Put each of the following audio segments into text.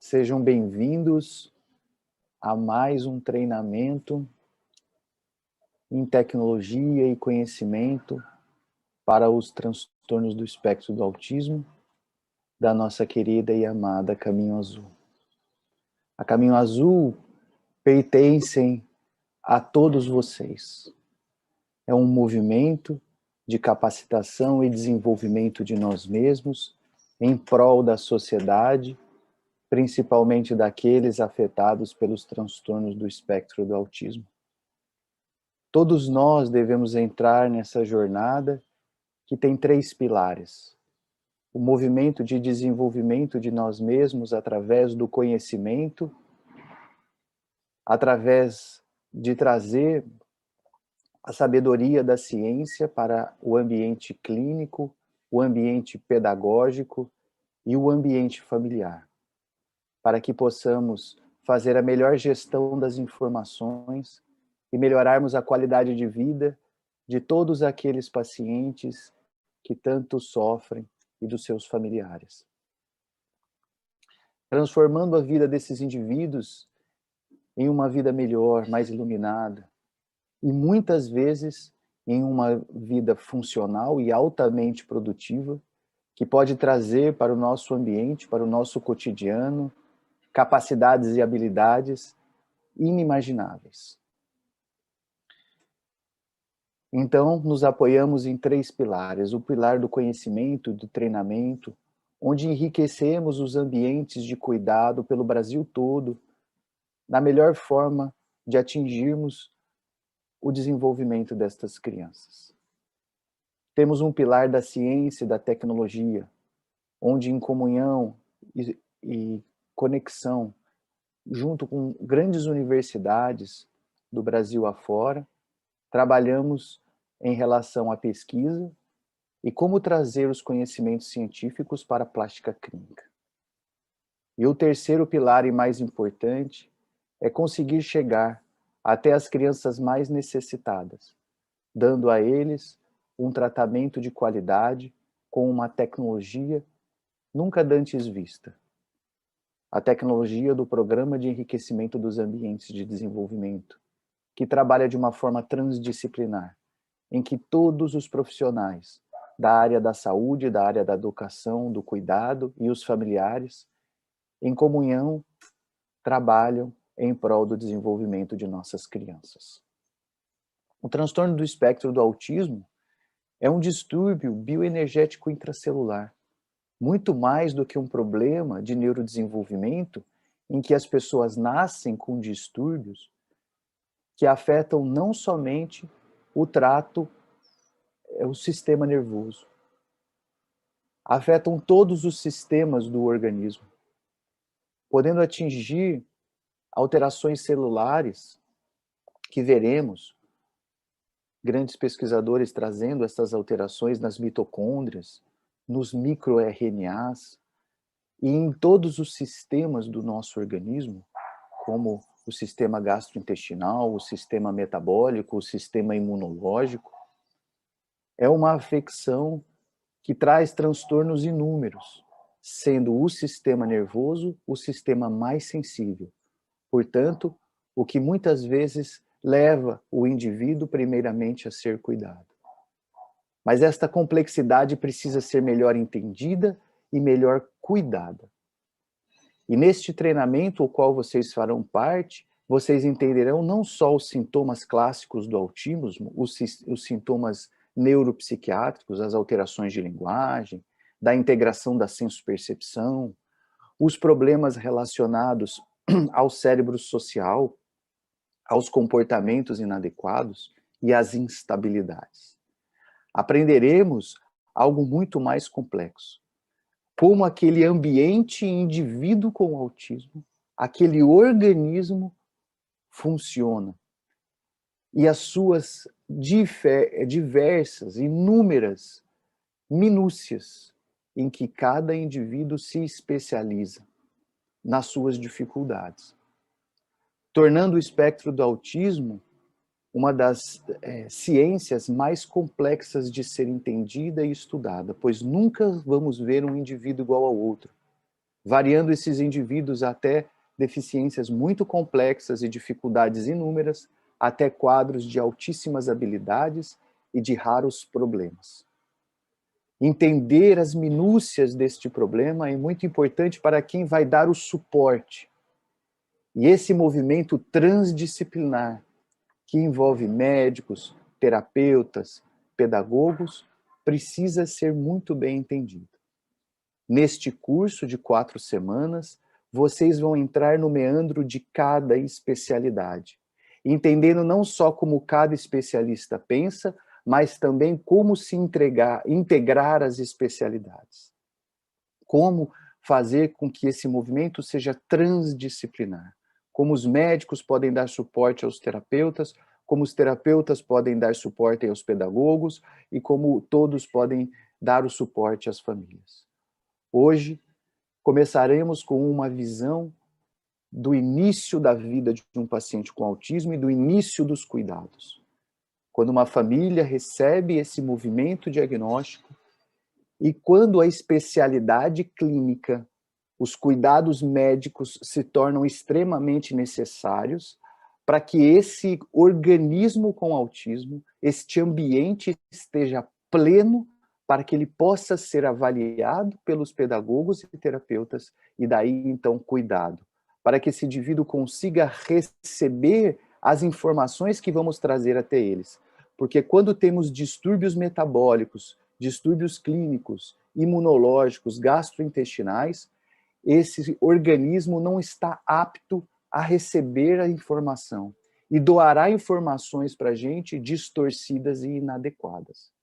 Sejam bem-vindos a mais um treinamento em tecnologia e conhecimento para os transtornos do espectro do autismo da nossa querida e amada Caminho Azul. A Caminho Azul pertence a todos vocês. É um movimento de capacitação e desenvolvimento de nós mesmos em prol da sociedade, principalmente daqueles afetados pelos transtornos do espectro do autismo. Todos nós devemos entrar nessa jornada que tem 3 pilares. O movimento de desenvolvimento de nós mesmos através do conhecimento, através de trazer a sabedoria da ciência para o ambiente clínico, o ambiente pedagógico e o ambiente familiar, para que possamos fazer a melhor gestão das informações e melhorarmos a qualidade de vida de todos aqueles pacientes que tanto sofrem e dos seus familiares. Transformando a vida desses indivíduos em uma vida melhor, mais iluminada, e muitas vezes em uma vida funcional e altamente produtiva, que pode trazer para o nosso ambiente, para o nosso cotidiano, capacidades e habilidades inimagináveis. Então, nos apoiamos em 3 pilares. O pilar do conhecimento, do treinamento, onde enriquecemos os ambientes de cuidado pelo Brasil todo, na melhor forma de atingirmos o desenvolvimento destas crianças. Temos um pilar da ciência e da tecnologia, onde em comunhão e conexão, junto com grandes universidades do Brasil afora, trabalhamos em relação à pesquisa e como trazer os conhecimentos científicos para a plástica clínica. E o terceiro pilar e mais importante é conseguir chegar até as crianças mais necessitadas, dando a eles um tratamento de qualidade com uma tecnologia nunca dantes vista. A tecnologia do Programa de Enriquecimento dos Ambientes de Desenvolvimento, que trabalha de uma forma transdisciplinar, em que todos os profissionais da área da saúde, da área da educação, do cuidado e os familiares, em comunhão, trabalham em prol do desenvolvimento de nossas crianças. O transtorno do espectro do autismo é um distúrbio bioenergético intracelular, muito mais do que um problema de neurodesenvolvimento em que as pessoas nascem com distúrbios que afetam não somente o trato, o sistema nervoso, afetam todos os sistemas do organismo, podendo atingir alterações celulares que veremos grandes pesquisadores trazendo essas alterações nas mitocôndrias, nos microRNAs e em todos os sistemas do nosso organismo, como o sistema gastrointestinal, o sistema metabólico, o sistema imunológico. É uma afecção que traz transtornos inúmeros, sendo o sistema nervoso o sistema mais sensível. Portanto, o que muitas vezes leva o indivíduo primeiramente a ser cuidado. Mas esta complexidade precisa ser melhor entendida e melhor cuidada. E neste treinamento, o qual vocês farão parte, vocês entenderão não só os sintomas clássicos do autismo, os sintomas neuropsiquiátricos, as alterações de linguagem, da integração da senso-percepção, os problemas relacionados ao cérebro social, aos comportamentos inadequados e às instabilidades. Aprenderemos algo muito mais complexo. Como aquele ambiente indivíduo com autismo, aquele organismo funciona. E as suas diversas, inúmeras minúcias em que cada indivíduo se especializa nas suas dificuldades, tornando o espectro do autismo uma das ciências mais complexas de ser entendida e estudada, pois nunca vamos ver um indivíduo igual ao outro. variando esses indivíduos até deficiências muito complexas e dificuldades inúmeras, até quadros de altíssimas habilidades e de raros problemas. Entender as minúcias deste problema é muito importante para quem vai dar o suporte. E esse movimento transdisciplinar, que envolve médicos, terapeutas, pedagogos, precisa ser muito bem entendido. Neste curso de 4 semanas, vocês vão entrar no meandro de cada especialidade, entendendo não só como cada especialista pensa, mas também como se integrar as especialidades. Como fazer com que esse movimento seja transdisciplinar. Como os médicos podem dar suporte aos terapeutas, como os terapeutas podem dar suporte aos pedagogos e como todos podem dar o suporte às famílias. Hoje, começaremos com uma visão do início da vida de um paciente com autismo e do início dos cuidados. Quando uma família recebe esse movimento diagnóstico e quando a especialidade clínica, os cuidados médicos se tornam extremamente necessários para que esse organismo com autismo, este ambiente esteja pleno para que ele possa ser avaliado pelos pedagogos e terapeutas e daí então cuidado, para que esse indivíduo consiga receber as informações que vamos trazer até eles. Porque quando temos distúrbios metabólicos, distúrbios clínicos, imunológicos, gastrointestinais, esse organismo não está apto a receber a informação e doará informações para a gente distorcidas e inadequadas.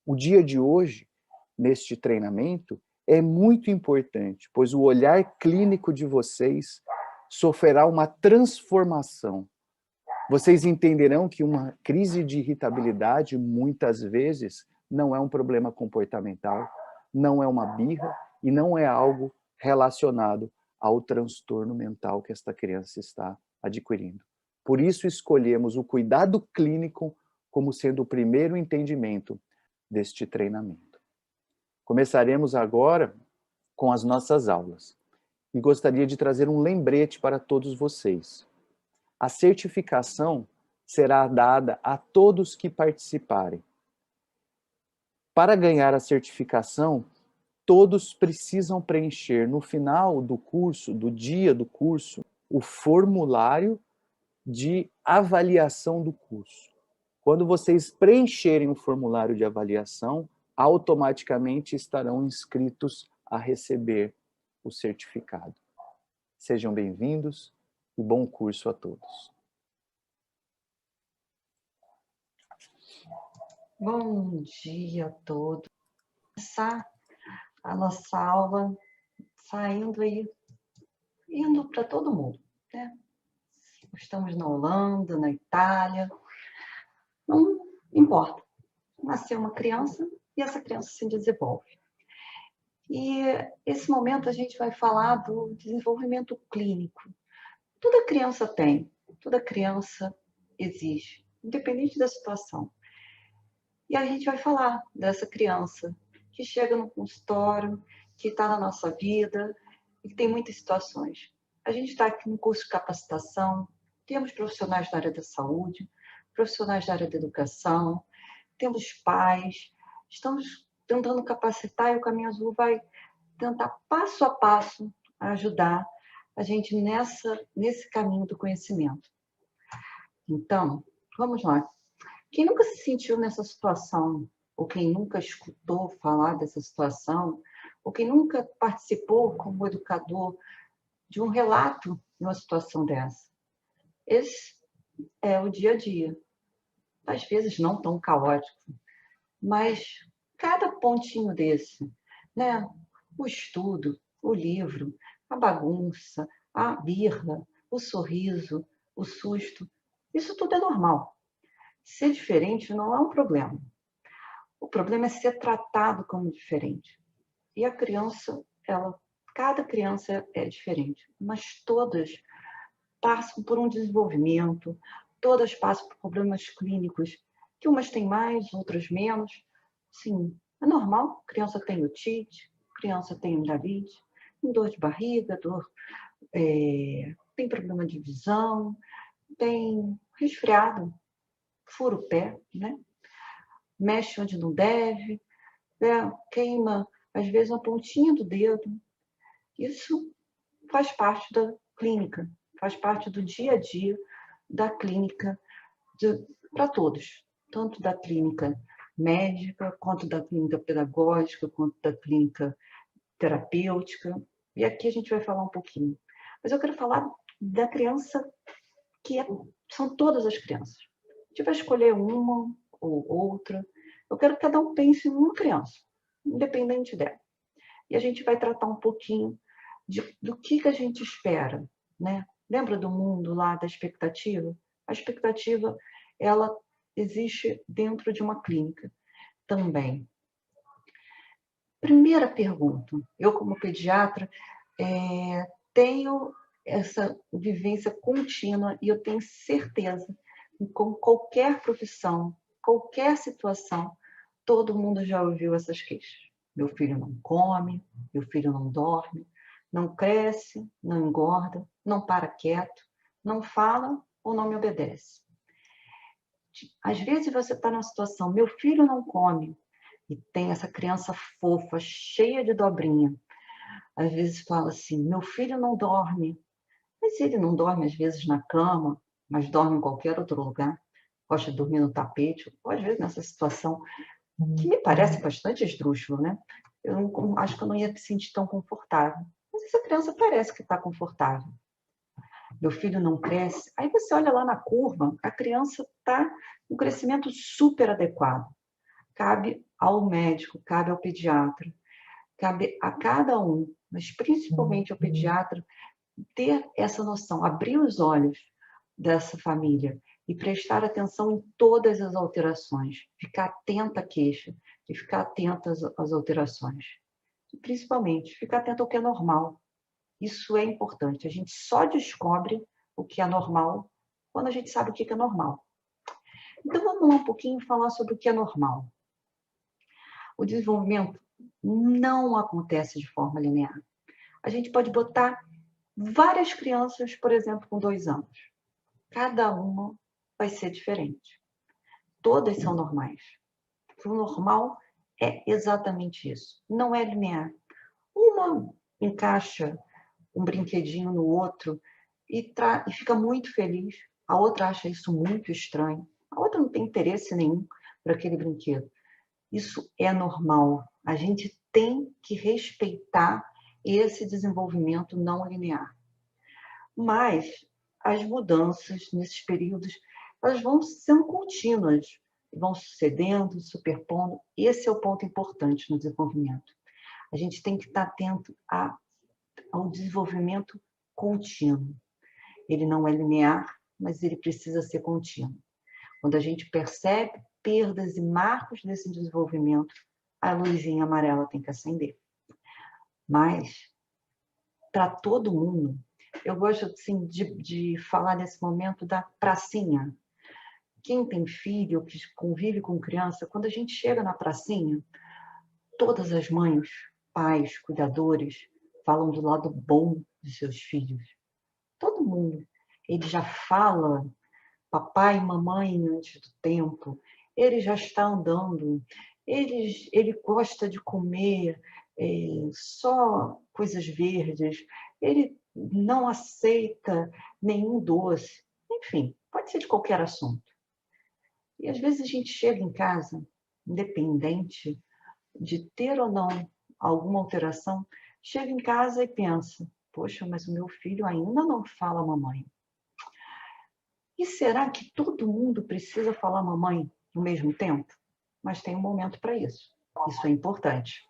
O dia de hoje, neste treinamento, é muito importante, pois o olhar clínico de vocês sofrerá uma transformação. Vocês entenderão que uma crise de irritabilidade, muitas vezes, não é um problema comportamental, não é uma birra e não é algo relacionado ao transtorno mental que esta criança está adquirindo. Por isso escolhemos o cuidado clínico como sendo o primeiro entendimento deste treinamento. Começaremos agora com as nossas aulas. E gostaria de trazer um lembrete para todos vocês. A certificação será dada a todos que participarem. Para ganhar a certificação, todos precisam preencher no final do curso, do dia do curso, o formulário de avaliação do curso. Quando vocês preencherem o formulário de avaliação, automaticamente estarão inscritos a receber o certificado. Sejam bem-vindos e bom curso a todos. Bom dia a todos. Começar a nossa aula saindo aí, indo para todo mundo, né? Estamos na Holanda, na Itália, não importa. Nasceu uma criança e essa criança se desenvolve. E esse momento a gente vai falar do desenvolvimento clínico. Toda criança tem, toda criança existe, independente da situação. E a gente vai falar dessa criança que chega no consultório, que está na nossa vida e que tem muitas situações. A gente está aqui no curso de capacitação, temos profissionais da área da saúde, profissionais da área da educação, temos pais, estamos tentando capacitar e o Caminho Azul vai tentar passo a passo ajudar a gente nesse caminho do conhecimento. Então, vamos lá. Quem nunca se sentiu nessa situação, ou quem nunca escutou falar dessa situação, ou quem nunca participou como educador de um relato de uma situação dessa? Esse é o dia a dia. Às vezes não tão caótico, mas cada pontinho desse, né? O estudo, o livro, a bagunça, a birra, o sorriso, o susto, isso tudo é normal. Ser diferente não é um problema. O problema é ser tratado como diferente. E a criança, cada criança é diferente, mas todas passam por um desenvolvimento, todas passam por problemas clínicos, que umas têm mais, outras menos. Sim, é normal. Criança tem otite, criança tem amidalite, com dor de barriga, tem problema de visão, tem resfriado, fura o pé, né? Mexe onde não deve, né? Queima, às vezes, a pontinha do dedo. Isso faz parte da clínica, faz parte do dia a dia da clínica para todos, tanto da clínica médica, quanto da clínica pedagógica, quanto da clínica terapêutica. E aqui a gente vai falar um pouquinho. Mas eu quero falar da criança são todas as crianças. A gente vai escolher uma ou outra. Eu quero que cada um pense em uma criança, independente dela. E a gente vai tratar um pouquinho do que a gente espera, né? Lembra do mundo lá da expectativa? A expectativa, ela existe dentro de uma clínica também. Primeira pergunta. Eu, como pediatra, tenho essa vivência contínua e eu tenho certeza que com qualquer profissão, qualquer situação, todo mundo já ouviu essas queixas. Meu filho não come, meu filho não dorme, não cresce, não engorda, não para quieto, não fala ou não me obedece. Às vezes você está numa situação, meu filho não come, e tem essa criança fofa, cheia de dobrinha. Às vezes fala assim, meu filho não dorme. Mas ele não dorme, às vezes, na cama, mas dorme em qualquer outro lugar. Gosta de dormir no tapete, ou às vezes nessa situação, que me parece bastante esdrúxulo, né? Acho que eu não ia me sentir tão confortável. Mas essa criança parece que está confortável. Meu filho não cresce. Aí você olha lá na curva, a criança está com um crescimento super adequado. Cabe ao médico, cabe ao pediatra, cabe a cada um, mas principalmente ao pediatra, ter essa noção, abrir os olhos dessa família e prestar atenção em todas as alterações, ficar atenta à queixa e ficar atenta às alterações. E principalmente, ficar atento ao que é normal. Isso é importante. A gente só descobre o que é normal quando a gente sabe o que é normal. Então, vamos lá um pouquinho falar sobre o que é normal. O desenvolvimento não acontece de forma linear. A gente pode botar várias crianças, por exemplo, com 2 anos. Cada uma vai ser diferente. Todas são normais. O normal é exatamente isso. Não é linear. Uma encaixa um brinquedinho no outro e fica muito feliz. A outra acha isso muito estranho. A outra não tem interesse nenhum por aquele brinquedo. Isso é normal. A gente tem que respeitar esse desenvolvimento não linear. Mas as mudanças nesses períodos, elas vão sendo contínuas, vão sucedendo, superpondo. Esse é o ponto importante no desenvolvimento. A gente tem que estar atento ao desenvolvimento contínuo. Ele não é linear, mas ele precisa ser contínuo. Quando a gente percebe perdas e marcos desse desenvolvimento, a luzinha amarela tem que acender. Mas, para todo mundo, eu gosto assim, de falar nesse momento da pracinha. Quem tem filho, que convive com criança, quando a gente chega na pracinha, todas as mães, pais, cuidadores, falam do lado bom de seus filhos. Todo mundo. Ele já fala papai e mamãe antes do tempo, ele já está andando, ele gosta de comer só coisas verdes, ele não aceita nenhum doce, enfim, pode ser de qualquer assunto. E às vezes a gente chega em casa, independente de ter ou não alguma alteração, chega em casa e pensa, poxa, mas o meu filho ainda não fala mamãe. E será que todo mundo precisa falar mamãe no mesmo tempo? Mas tem um momento para isso. Isso é importante.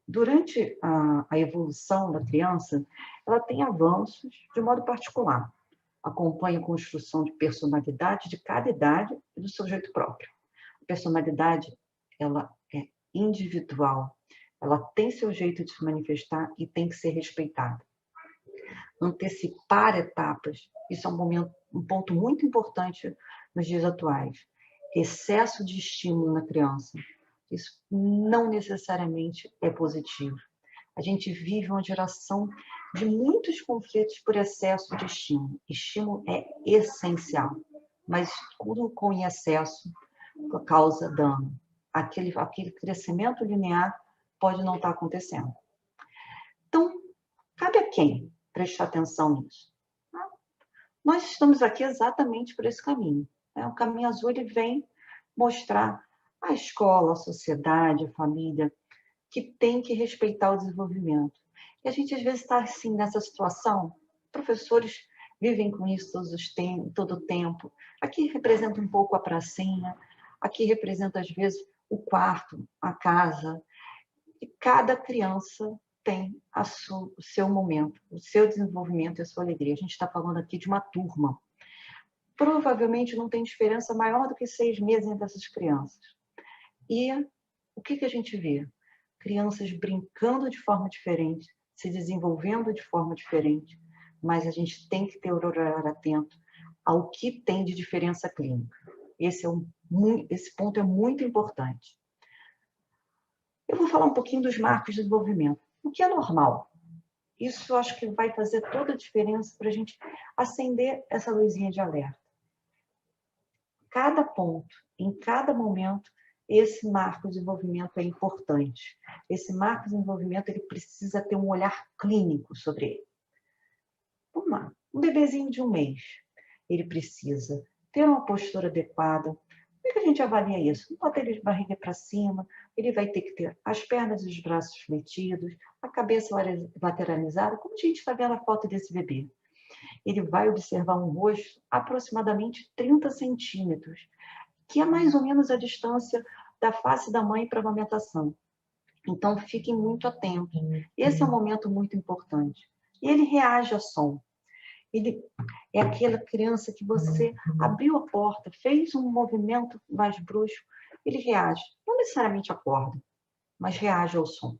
Durante a evolução da criança, ela tem avanços de modo particular. Acompanha a construção de personalidade de cada idade e do seu jeito próprio. A personalidade, ela é individual. Ela tem seu jeito de se manifestar e tem que ser respeitada. Antecipar etapas, isso é um ponto muito importante nos dias atuais. Excesso de estímulo na criança, isso não necessariamente é positivo. A gente vive uma geração de muitos conflitos por excesso de estímulo. Estímulo é essencial, mas tudo com excesso causa dano. Aquele crescimento linear pode não estar acontecendo. Então, cabe a quem prestar atenção nisso? Nós estamos aqui exatamente por esse caminho. O caminho azul ele vem mostrar a escola, a sociedade, a família, que tem que respeitar o desenvolvimento. E a gente, às vezes, está assim, nessa situação. Professores vivem com isso todo o tempo. Aqui representa um pouco a pracinha, aqui representa, às vezes, o quarto, a casa. E cada criança tem o seu momento, o seu desenvolvimento e a sua alegria. A gente está falando aqui de uma turma. Provavelmente não tem diferença maior do que 6 meses entre essas crianças. E o que a gente vê? Crianças brincando de forma diferente, se desenvolvendo de forma diferente, mas a gente tem que ter o olhar atento ao que tem de diferença clínica. Esse ponto é muito importante. Eu vou falar um pouquinho dos marcos de desenvolvimento. O que é normal? Isso eu acho que vai fazer toda a diferença para a gente acender essa luzinha de alerta. Cada ponto, em cada momento, esse marco de desenvolvimento é importante. Esse marco de desenvolvimento ele precisa ter um olhar clínico sobre ele. Vamos lá. Um bebezinho de 1 mês, ele precisa ter uma postura adequada. Como é que a gente avalia isso? Não pode ter ele de barriga para cima, ele vai ter que ter as pernas e os braços fletidos, a cabeça lateralizada, como a gente está vendo a foto desse bebê. Ele vai observar um rosto aproximadamente 30 centímetros, que é mais ou menos a distância da face da mãe para a amamentação. Então, fiquem muito atentos. Esse é um momento muito importante. E ele reage a som. Ele é aquela criança que você abriu a porta, fez um movimento mais brusco, ele reage. Não necessariamente acorda, mas reage ao som.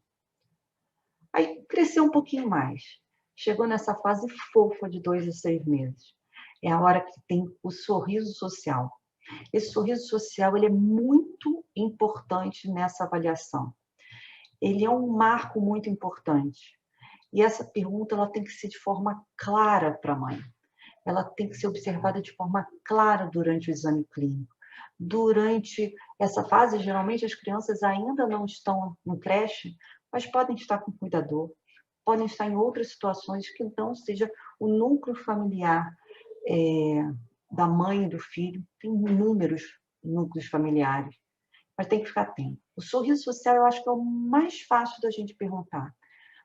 Aí cresceu um pouquinho mais. Chegou nessa fase fofa de 2 a 6 meses. É a hora que tem o sorriso social. Esse sorriso social ele é muito importante nessa avaliação. Ele é um marco muito importante. E essa pergunta ela tem que ser de forma clara para a mãe. Ela tem que ser observada de forma clara durante o exame clínico. Durante essa fase, geralmente as crianças ainda não estão em creche, mas podem estar com cuidador, podem estar em outras situações que não seja o núcleo familiar da mãe e do filho. Tem inúmeros núcleos familiares, mas tem que ficar atento. O sorriso social eu acho que é o mais fácil da gente perguntar.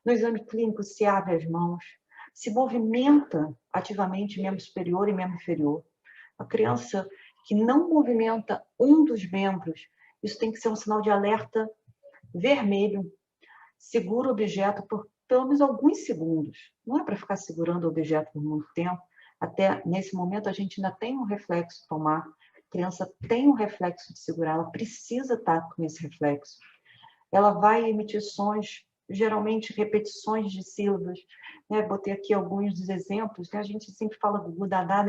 No exame clínico se abre as mãos, se movimenta ativamente membro superior e membro inferior. A criança que não movimenta um dos membros, isso tem que ser um sinal de alerta vermelho. Segura o objeto por pelo menos alguns segundos. Não é para ficar segurando o objeto por muito tempo. Até nesse momento a gente ainda tem um reflexo de tomar. A criança tem um reflexo de segurar, ela precisa estar com esse reflexo. Ela vai emitir sons, geralmente repetições de sílabas. Botei aqui alguns dos exemplos. A gente sempre fala do Gudadá,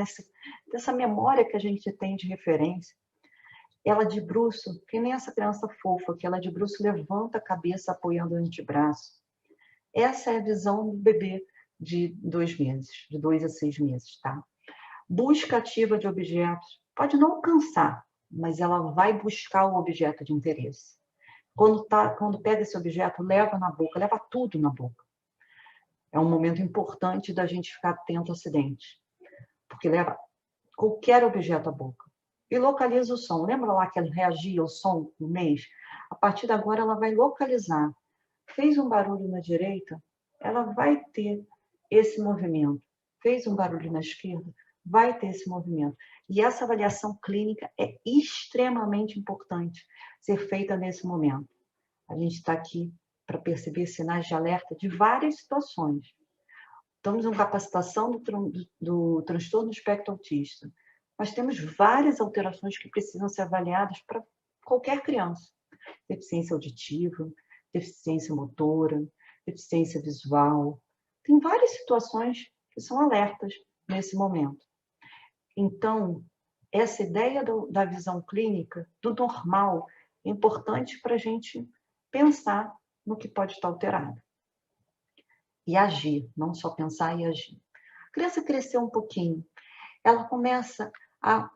dessa memória que a gente tem de referência. Ela de bruço, que nem essa criança fofa, que ela de bruço levanta a cabeça apoiando o antebraço. Essa é a visão do bebê de 2 meses, de 2 a 6 meses, tá? Busca ativa de objetos. Pode não alcançar, mas ela vai buscar o objeto de interesse. Quando pega esse objeto, leva na boca, leva tudo na boca. É um momento importante da gente ficar atento ao acidente, porque leva qualquer objeto à boca. E localiza o som. Lembra lá que ela reagia ao som no mês? A partir de agora, ela vai localizar. Fez um barulho na direita, ela vai ter esse movimento. Fez um barulho na esquerda, vai ter esse movimento. E essa avaliação clínica é extremamente importante ser feita nesse momento. A gente está aqui para perceber sinais de alerta de várias situações. Estamos em capacitação do transtorno do espectro autista. Mas temos várias alterações que precisam ser avaliadas para qualquer criança. Deficiência auditiva, deficiência motora, deficiência visual. Tem várias situações que são alertas nesse momento. Então, essa ideia da visão clínica, do normal, é importante para a gente pensar no que pode estar alterado. e agir, não só pensar e agir. A criança cresceu um pouquinho, ela começa a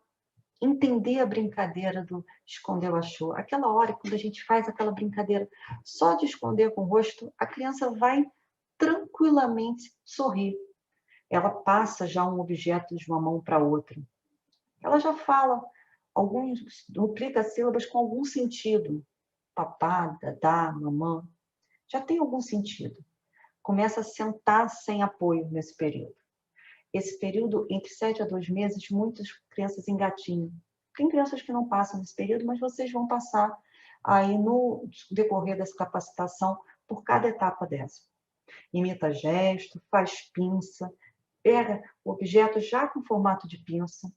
entender a brincadeira do escondeu, achou. Aquela hora, quando a gente faz aquela brincadeira só de esconder com o rosto, a criança vai tranquilamente sorrir. Ela passa já um objeto de uma mão para outra. Ela já fala alguns, duplica sílabas com algum sentido. Papá, dadá, mamã. Já tem algum sentido. Começa a sentar sem apoio nesse período. Esse período, entre 7 a 2 meses, muitas crianças engatinham. Tem crianças que não passam nesse período, mas vocês vão passar aí no decorrer dessa capacitação por cada etapa dessa. Imita gesto, faz pinça, pega o objeto já com formato de pinça,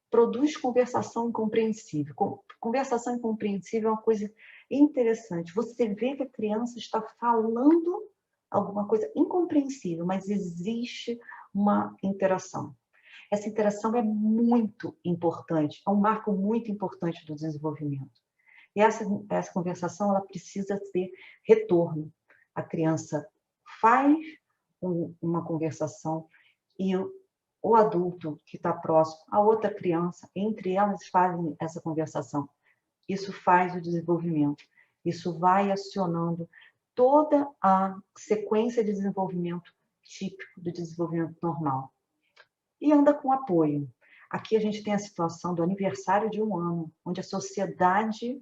produz conversação incompreensível. Conversação incompreensível é uma coisa interessante. Você vê que a criança está falando alguma coisa incompreensível, mas existe uma interação. Essa interação é muito importante, é um marco muito importante do desenvolvimento. E essa conversação ela precisa ter retorno. A criança faz uma conversação e o adulto que está próximo, a outra criança, entre elas fazem essa conversação. Isso faz o desenvolvimento. Isso vai acionando toda a sequência de desenvolvimento típico do desenvolvimento normal. E anda com apoio. Aqui a gente tem a situação do aniversário de 1 ano, onde a sociedade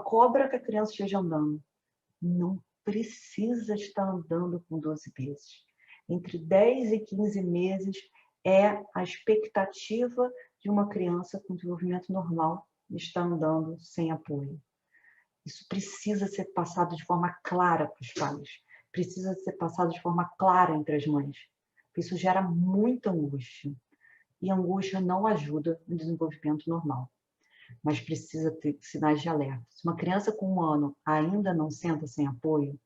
cobra que a criança esteja andando. Não precisa estar andando com 12 meses. Entre 10 e 15 meses é a expectativa de uma criança com desenvolvimento normal estar andando sem apoio. Isso precisa ser passado de forma clara para os pais. Precisa ser passado de forma clara entre as mães. Isso gera muita angústia. E a angústia não ajuda no desenvolvimento normal. Mas precisa ter sinais de alerta. Se uma criança com 1 ano ainda não senta sem apoio,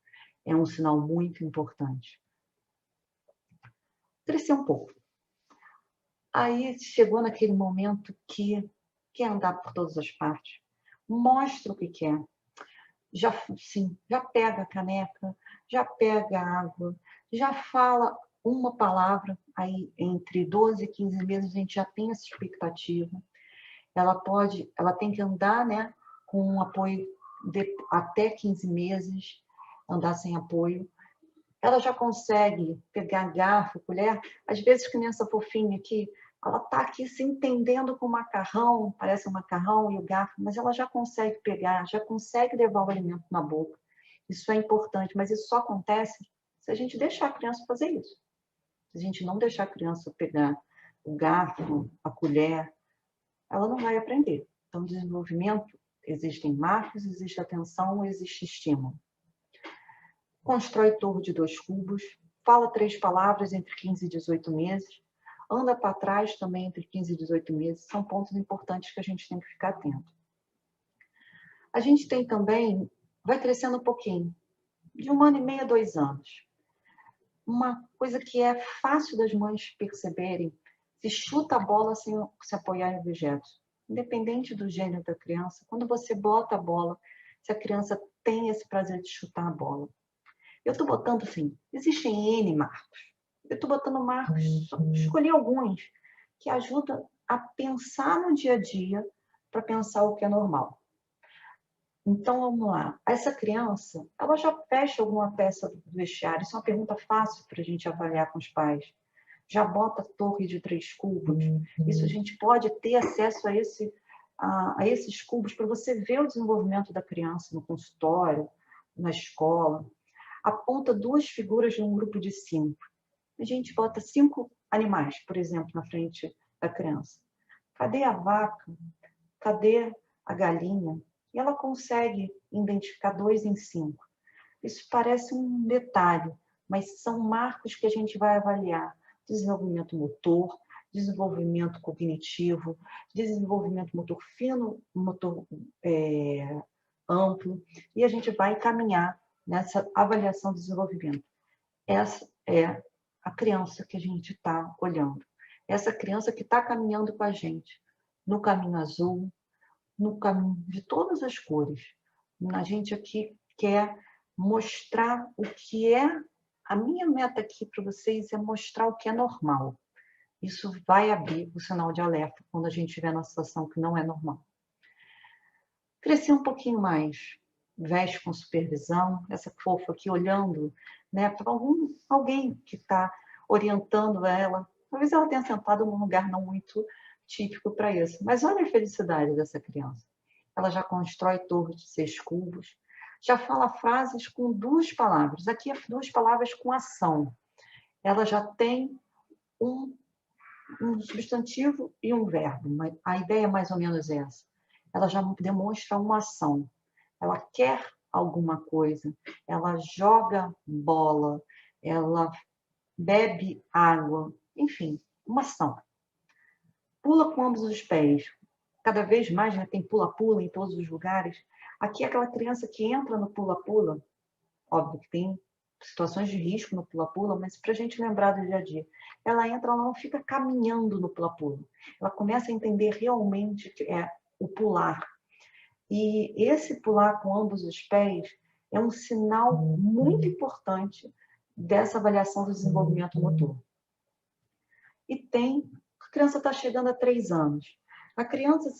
é um sinal muito importante. Cresceu um pouco. Aí chegou naquele momento que quer andar por todas as partes. Mostra o que quer. Já pega a caneca, já pega a água, já fala uma palavra. Aí entre 12 e 15 meses a gente já tem essa expectativa. Ela tem que andar, né, com um apoio até 15 meses, andar sem apoio. Ela já consegue pegar garfo, colher. Às vezes, criança fofinha aqui, ela está aqui se entendendo com o macarrão, parece um macarrão e o garfo, mas ela já consegue pegar, já consegue levar o alimento na boca. Isso é importante, mas isso só acontece se a gente deixar a criança fazer isso. Se a gente não deixar a criança pegar o garfo, a colher, ela não vai aprender. Então, desenvolvimento, existem marcos, existe atenção, existe estímulo. Constrói torre de 2 cubos, fala 3 palavras entre 15 e 18 meses, anda para trás também entre 15 e 18 meses, são pontos importantes que a gente tem que ficar atento. A gente tem também, vai crescendo um pouquinho, de 1 ano e meio a 2 anos. Uma coisa que é fácil das mães perceberem, se chuta a bola sem se apoiar em objetos. Independente do gênero da criança, quando você bota a bola, se a criança tem esse prazer de chutar a bola. Eu estou botando assim, existem N marcos. Eu estou botando marcos, escolhi alguns, que ajudam a pensar no dia a dia para pensar o que é normal. Então, vamos lá. Essa criança, ela já fecha alguma peça do vestiário? Isso é uma pergunta fácil para a gente avaliar com os pais. Já bota torre de 3 cubos? Isso a gente pode ter acesso a esses cubos para você ver o desenvolvimento da criança no consultório, na escola. Aponta 2 figuras de um grupo de 5. A gente bota 5 animais, por exemplo, na frente da criança. Cadê a vaca? Cadê a galinha? E ela consegue identificar 2 em 5. Isso parece um detalhe, mas são marcos que a gente vai avaliar. Desenvolvimento motor, desenvolvimento cognitivo, desenvolvimento motor fino, motor amplo, e a gente vai caminhar nessa avaliação de desenvolvimento. Essa é a criança que a gente está olhando. Essa criança que está caminhando com a gente no caminho azul, no caminho de todas as cores. A gente aqui quer mostrar o que é a minha meta aqui para vocês é mostrar o que é normal. Isso vai abrir o sinal de alerta quando a gente estiver numa situação que não é normal. Crescer um pouquinho mais, veste com supervisão, essa fofa aqui olhando, né, para alguém que está orientando ela. Talvez ela tenha sentado num lugar não muito típico para isso, mas olha a felicidade dessa criança. Ela já constrói torres de 6 cubos, já fala frases com 2 palavras. Aqui é 2 palavras com ação. Ela já tem um substantivo e um verbo. A ideia é mais ou menos essa. Ela já demonstra uma ação. Ela quer alguma coisa. Ela joga bola. Ela bebe água. Enfim, uma ação. Pula com ambos os pés. Cada vez mais, né, tem pula-pula em todos os lugares. Aqui é aquela criança que entra no pula-pula. Óbvio que tem situações de risco no pula-pula, mas para a gente lembrar do dia a dia. Ela entra, ela não fica caminhando no pula-pula. Ela começa a entender realmente que é o pular. E esse pular com ambos os pés é um sinal muito importante dessa avaliação do desenvolvimento motor. E a criança está chegando a 3 anos. A criança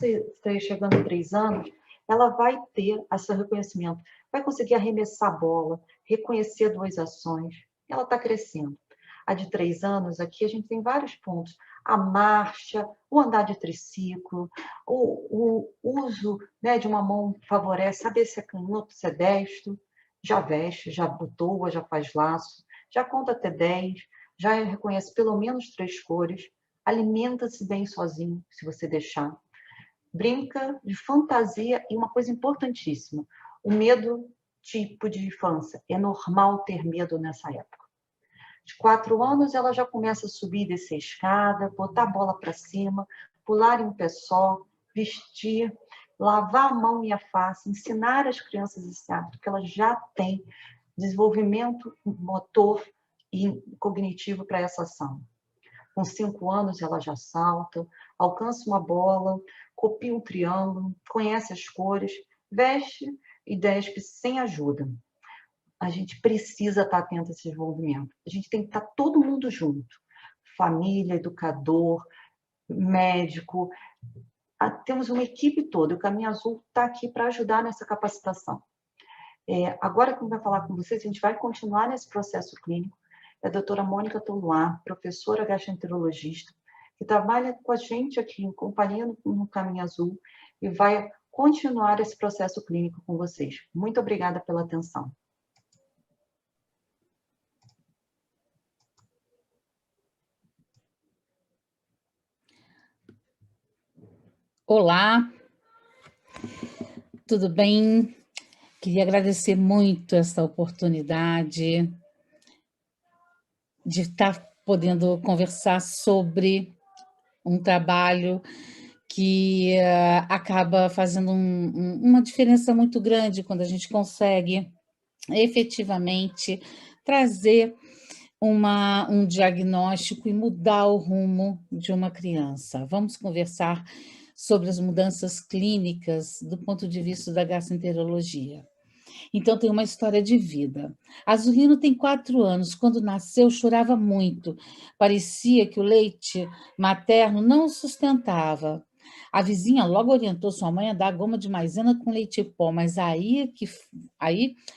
chegando a 3 anos, ela vai ter esse reconhecimento, vai conseguir arremessar a bola, reconhecer 2 ações, ela está crescendo. A de 3 anos, aqui a gente tem vários pontos. A marcha, o andar de triciclo, o uso, né, de uma mão favorece, saber se é canhoto, se é destro, já veste, já botoa, já faz laço, já conta até 10, já reconhece pelo menos 3 cores, alimenta-se bem sozinho, se você deixar. Brinca de fantasia e uma coisa importantíssima, o medo tipo de infância. É normal ter medo nessa época. De 4 anos, ela já começa a subir e descer a escada, botar a bola para cima, pular em um pé só, vestir, lavar a mão e a face, ensinar as crianças esse hábito, porque ela já tem desenvolvimento motor e cognitivo para essa ação. Com 5 anos, ela já salta, alcança uma bola, copia um triângulo, conhece as cores, veste e despe sem ajuda. A gente precisa estar atento a esse desenvolvimento. A gente tem que estar todo mundo junto. Família, educador, médico. Temos uma equipe toda. O Caminho Azul está aqui para ajudar nessa capacitação. Agora que eu vou falar com vocês, a gente vai continuar nesse processo clínico. É a doutora Mônica Toluá, professora gastroenterologista, que trabalha com a gente aqui, em companhia no Caminho Azul, e vai continuar esse processo clínico com vocês. Muito obrigada pela atenção. Olá, tudo bem? Queria agradecer muito essa oportunidade de estar podendo conversar sobre um trabalho que acaba fazendo uma diferença muito grande quando a gente consegue efetivamente trazer um diagnóstico e mudar o rumo de uma criança. Vamos conversar sobre as mudanças clínicas do ponto de vista da gastroenterologia. Então, tem uma história de vida. Azulino tem 4 anos. Quando nasceu, chorava muito. Parecia que o leite materno não o sustentava. A vizinha logo orientou sua mãe a dar goma de maisena com leite em pó, mas aí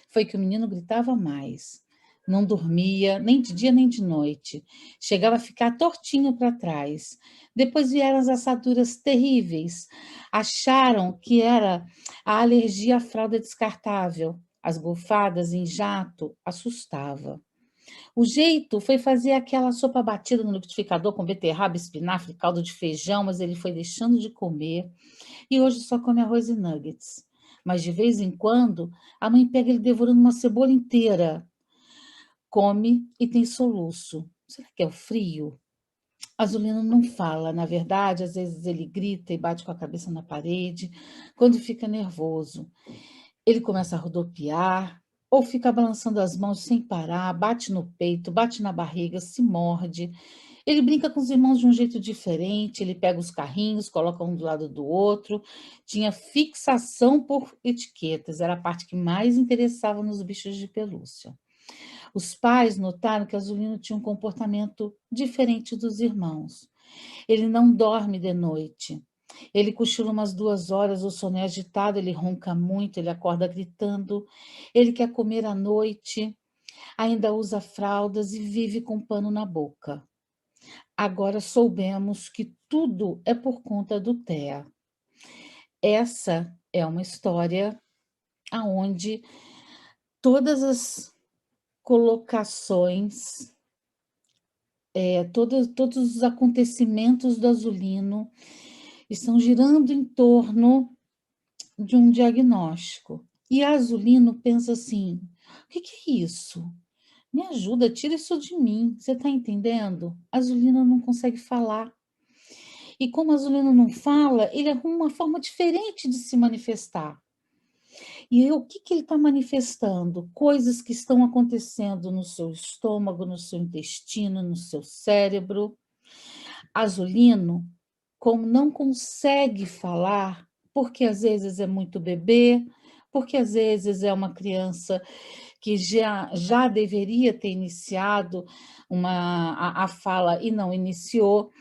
foi que o menino gritava mais. Não dormia, nem de dia nem de noite. Chegava a ficar tortinho para trás. Depois vieram as assaduras terríveis. Acharam que era a alergia à fralda descartável. As golfadas em jato assustava. O jeito foi fazer aquela sopa batida no liquidificador com beterraba, espinafre, caldo de feijão, mas ele foi deixando de comer e hoje só come arroz e nuggets. Mas de vez em quando, a mãe pega ele devorando uma cebola inteira. Come e tem soluço. Será que é o frio? Azulino não fala, na verdade, às vezes ele grita e bate com a cabeça na parede, quando fica nervoso. Ele começa a rodopiar, ou fica balançando as mãos sem parar, bate no peito, bate na barriga, se morde. Ele brinca com os irmãos de um jeito diferente, ele pega os carrinhos, coloca um do lado do outro. Tinha fixação por etiquetas, era a parte que mais interessava nos bichos de pelúcia. Os pais notaram que Azulino tinha um comportamento diferente dos irmãos. Ele não dorme de noite. Ele cochila umas 2 horas, o sono é agitado, ele ronca muito, ele acorda gritando, ele quer comer à noite, ainda usa fraldas e vive com pano na boca. Agora soubemos que tudo é por conta do TEA. Essa é uma história aonde todas as colocações, todos os acontecimentos do Azulino estão girando em torno de um diagnóstico. E a Azulino pensa assim: o que é isso? Me ajuda, tira isso de mim. Você está entendendo? A Azulino não consegue falar. E como a Azulino não fala, ele arruma uma forma diferente de se manifestar. E o que ele está manifestando? Coisas que estão acontecendo no seu estômago, no seu intestino, no seu cérebro. Azulino, como não consegue falar, porque às vezes é muito bebê, porque às vezes é uma criança que já deveria ter iniciado a fala e não iniciou,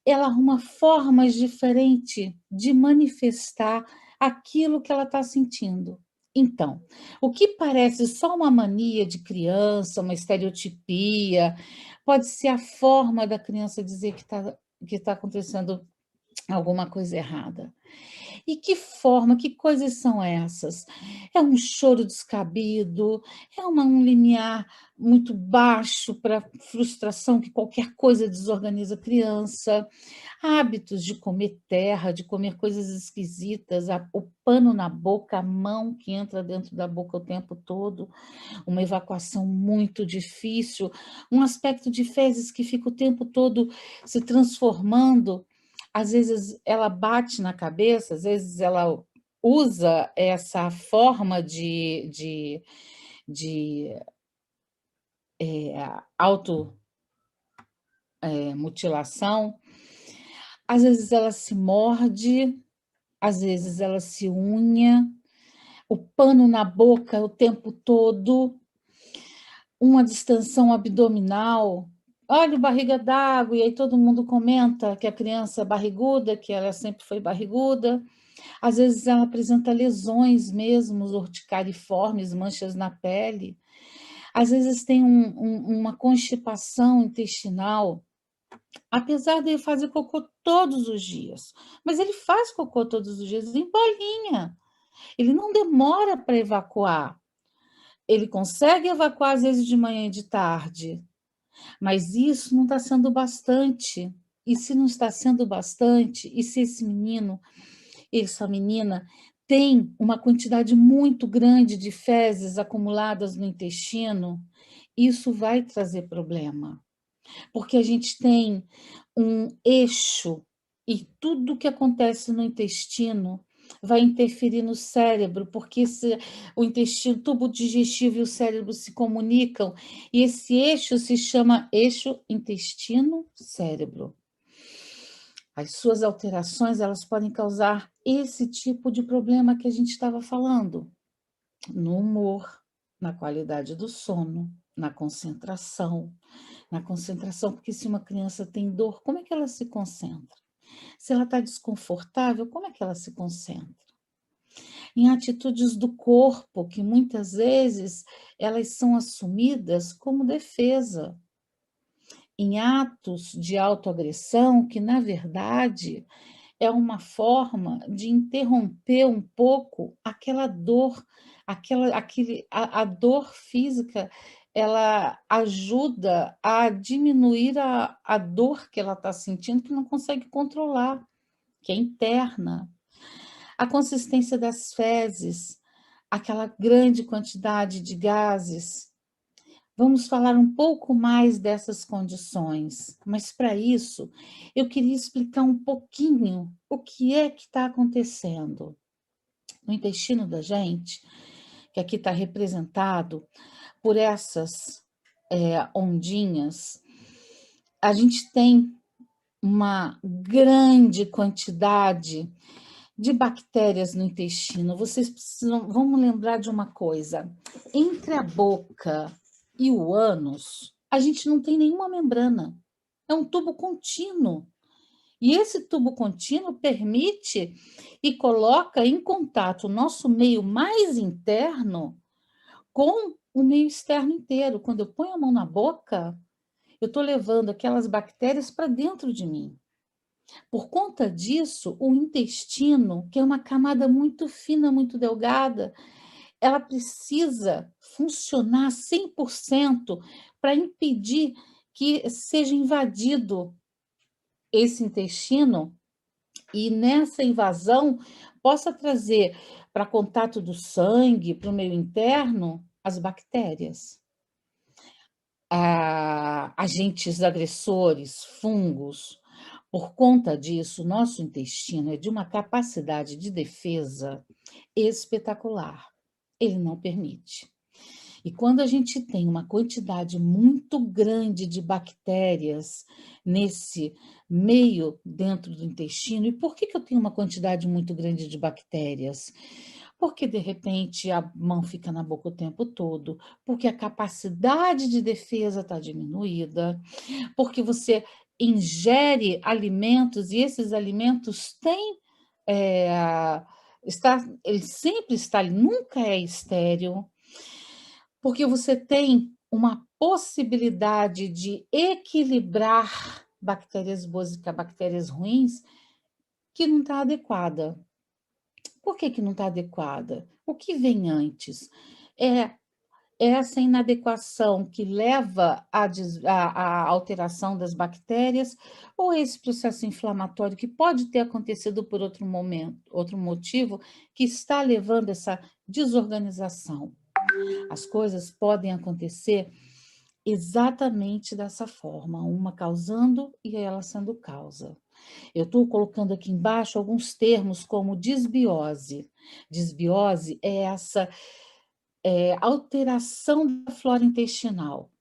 ela arruma formas diferentes de manifestar aquilo que ela está sentindo. Então, o que parece só uma mania de criança, uma estereotipia, pode ser a forma da criança dizer que tá acontecendo alguma coisa errada. E que forma, que coisas são essas? É um choro descabido, é um limiar muito baixo para frustração, que qualquer coisa desorganiza a criança, hábitos de comer terra, de comer coisas esquisitas, o pano na boca, a mão que entra dentro da boca o tempo todo, uma evacuação muito difícil, um aspecto de fezes que fica o tempo todo se transformando. Às vezes ela bate na cabeça, às vezes ela usa essa forma de automutilação, às vezes ela se morde, às vezes ela se unha, o pano na boca o tempo todo, uma distensão abdominal, olha, barriga d'água, e aí todo mundo comenta que a criança é barriguda, que ela sempre foi barriguda. Às vezes ela apresenta lesões mesmo, urticariformes, manchas na pele. Às vezes tem uma constipação intestinal, apesar de ele fazer cocô todos os dias. Mas ele faz cocô todos os dias em bolinha. Ele não demora para evacuar. Ele consegue evacuar às vezes de manhã e de tarde. Mas isso não está sendo bastante. E se não está sendo bastante, e se esse menino, essa menina, tem uma quantidade muito grande de fezes acumuladas no intestino, isso vai trazer problema. Porque a gente tem um eixo e tudo que acontece no intestino vai interferir no cérebro, porque o intestino, o tubo digestivo e o cérebro se comunicam, e esse eixo se chama eixo intestino-cérebro. As suas alterações, elas podem causar esse tipo de problema que a gente estava falando, no humor, na qualidade do sono, na concentração, porque se uma criança tem dor, como é que ela se concentra? Se ela está desconfortável, como é que ela se concentra? Em atitudes do corpo, que muitas vezes elas são assumidas como defesa. Em atos de autoagressão, que na verdade é uma forma de interromper um pouco aquela dor, a dor física, ela ajuda a diminuir a dor que ela está sentindo, que não consegue controlar, que é interna. A consistência das fezes, aquela grande quantidade de gases. Vamos falar um pouco mais dessas condições, mas para isso eu queria explicar um pouquinho o que é que está acontecendo no intestino da gente, que aqui está representado por essas ondinhas. A gente tem uma grande quantidade de bactérias no intestino. Vocês precisam, vamos lembrar de uma coisa: entre a boca e o ânus, a gente não tem nenhuma membrana. É um tubo contínuo. E esse tubo contínuo permite e coloca em contato o nosso meio mais interno com o meio externo inteiro. Quando eu ponho a mão na boca, eu estou levando aquelas bactérias para dentro de mim. Por conta disso, o intestino, que é uma camada muito fina, muito delgada, ela precisa funcionar 100% para impedir que seja invadido esse intestino e nessa invasão possa trazer para contato do sangue, para o meio interno, as bactérias, agentes agressores, fungos. Por conta disso, nosso intestino é de uma capacidade de defesa espetacular. Ele não permite. E quando a gente tem uma quantidade muito grande de bactérias nesse meio dentro do intestino, e por que eu tenho uma quantidade muito grande de bactérias? Porque, de repente, a mão fica na boca o tempo todo, porque a capacidade de defesa está diminuída, porque você ingere alimentos e esses alimentos têm. eh, ele sempre está ali, nunca é estéril, porque você tem uma possibilidade de equilibrar bactérias boas e bactérias ruins que não está adequada. Por que não está adequada? O que vem antes? É essa inadequação que leva à alteração das bactérias ou esse processo inflamatório que pode ter acontecido por outro momento, outro motivo, que está levando essa desorganização. As coisas podem acontecer exatamente dessa forma, uma causando e ela sendo causa. Eu estou colocando aqui embaixo alguns termos como disbiose. Disbiose é essa alteração da flora intestinal.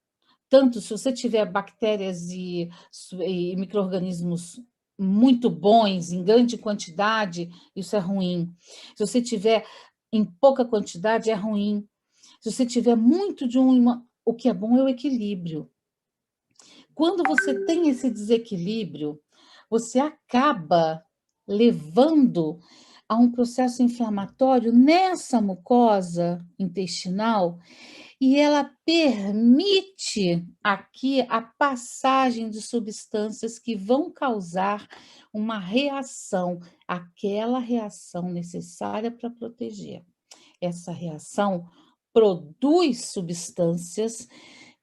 Tanto se você tiver bactérias e micro-organismos muito bons, em grande quantidade, isso é ruim. Se você tiver em pouca quantidade, é ruim. Se você tiver muito de uma, o que é bom é o equilíbrio. Quando você tem esse desequilíbrio, você acaba levando a um processo inflamatório nessa mucosa intestinal e ela permite aqui a passagem de substâncias que vão causar uma reação, aquela reação necessária para proteger. Essa reação produz substâncias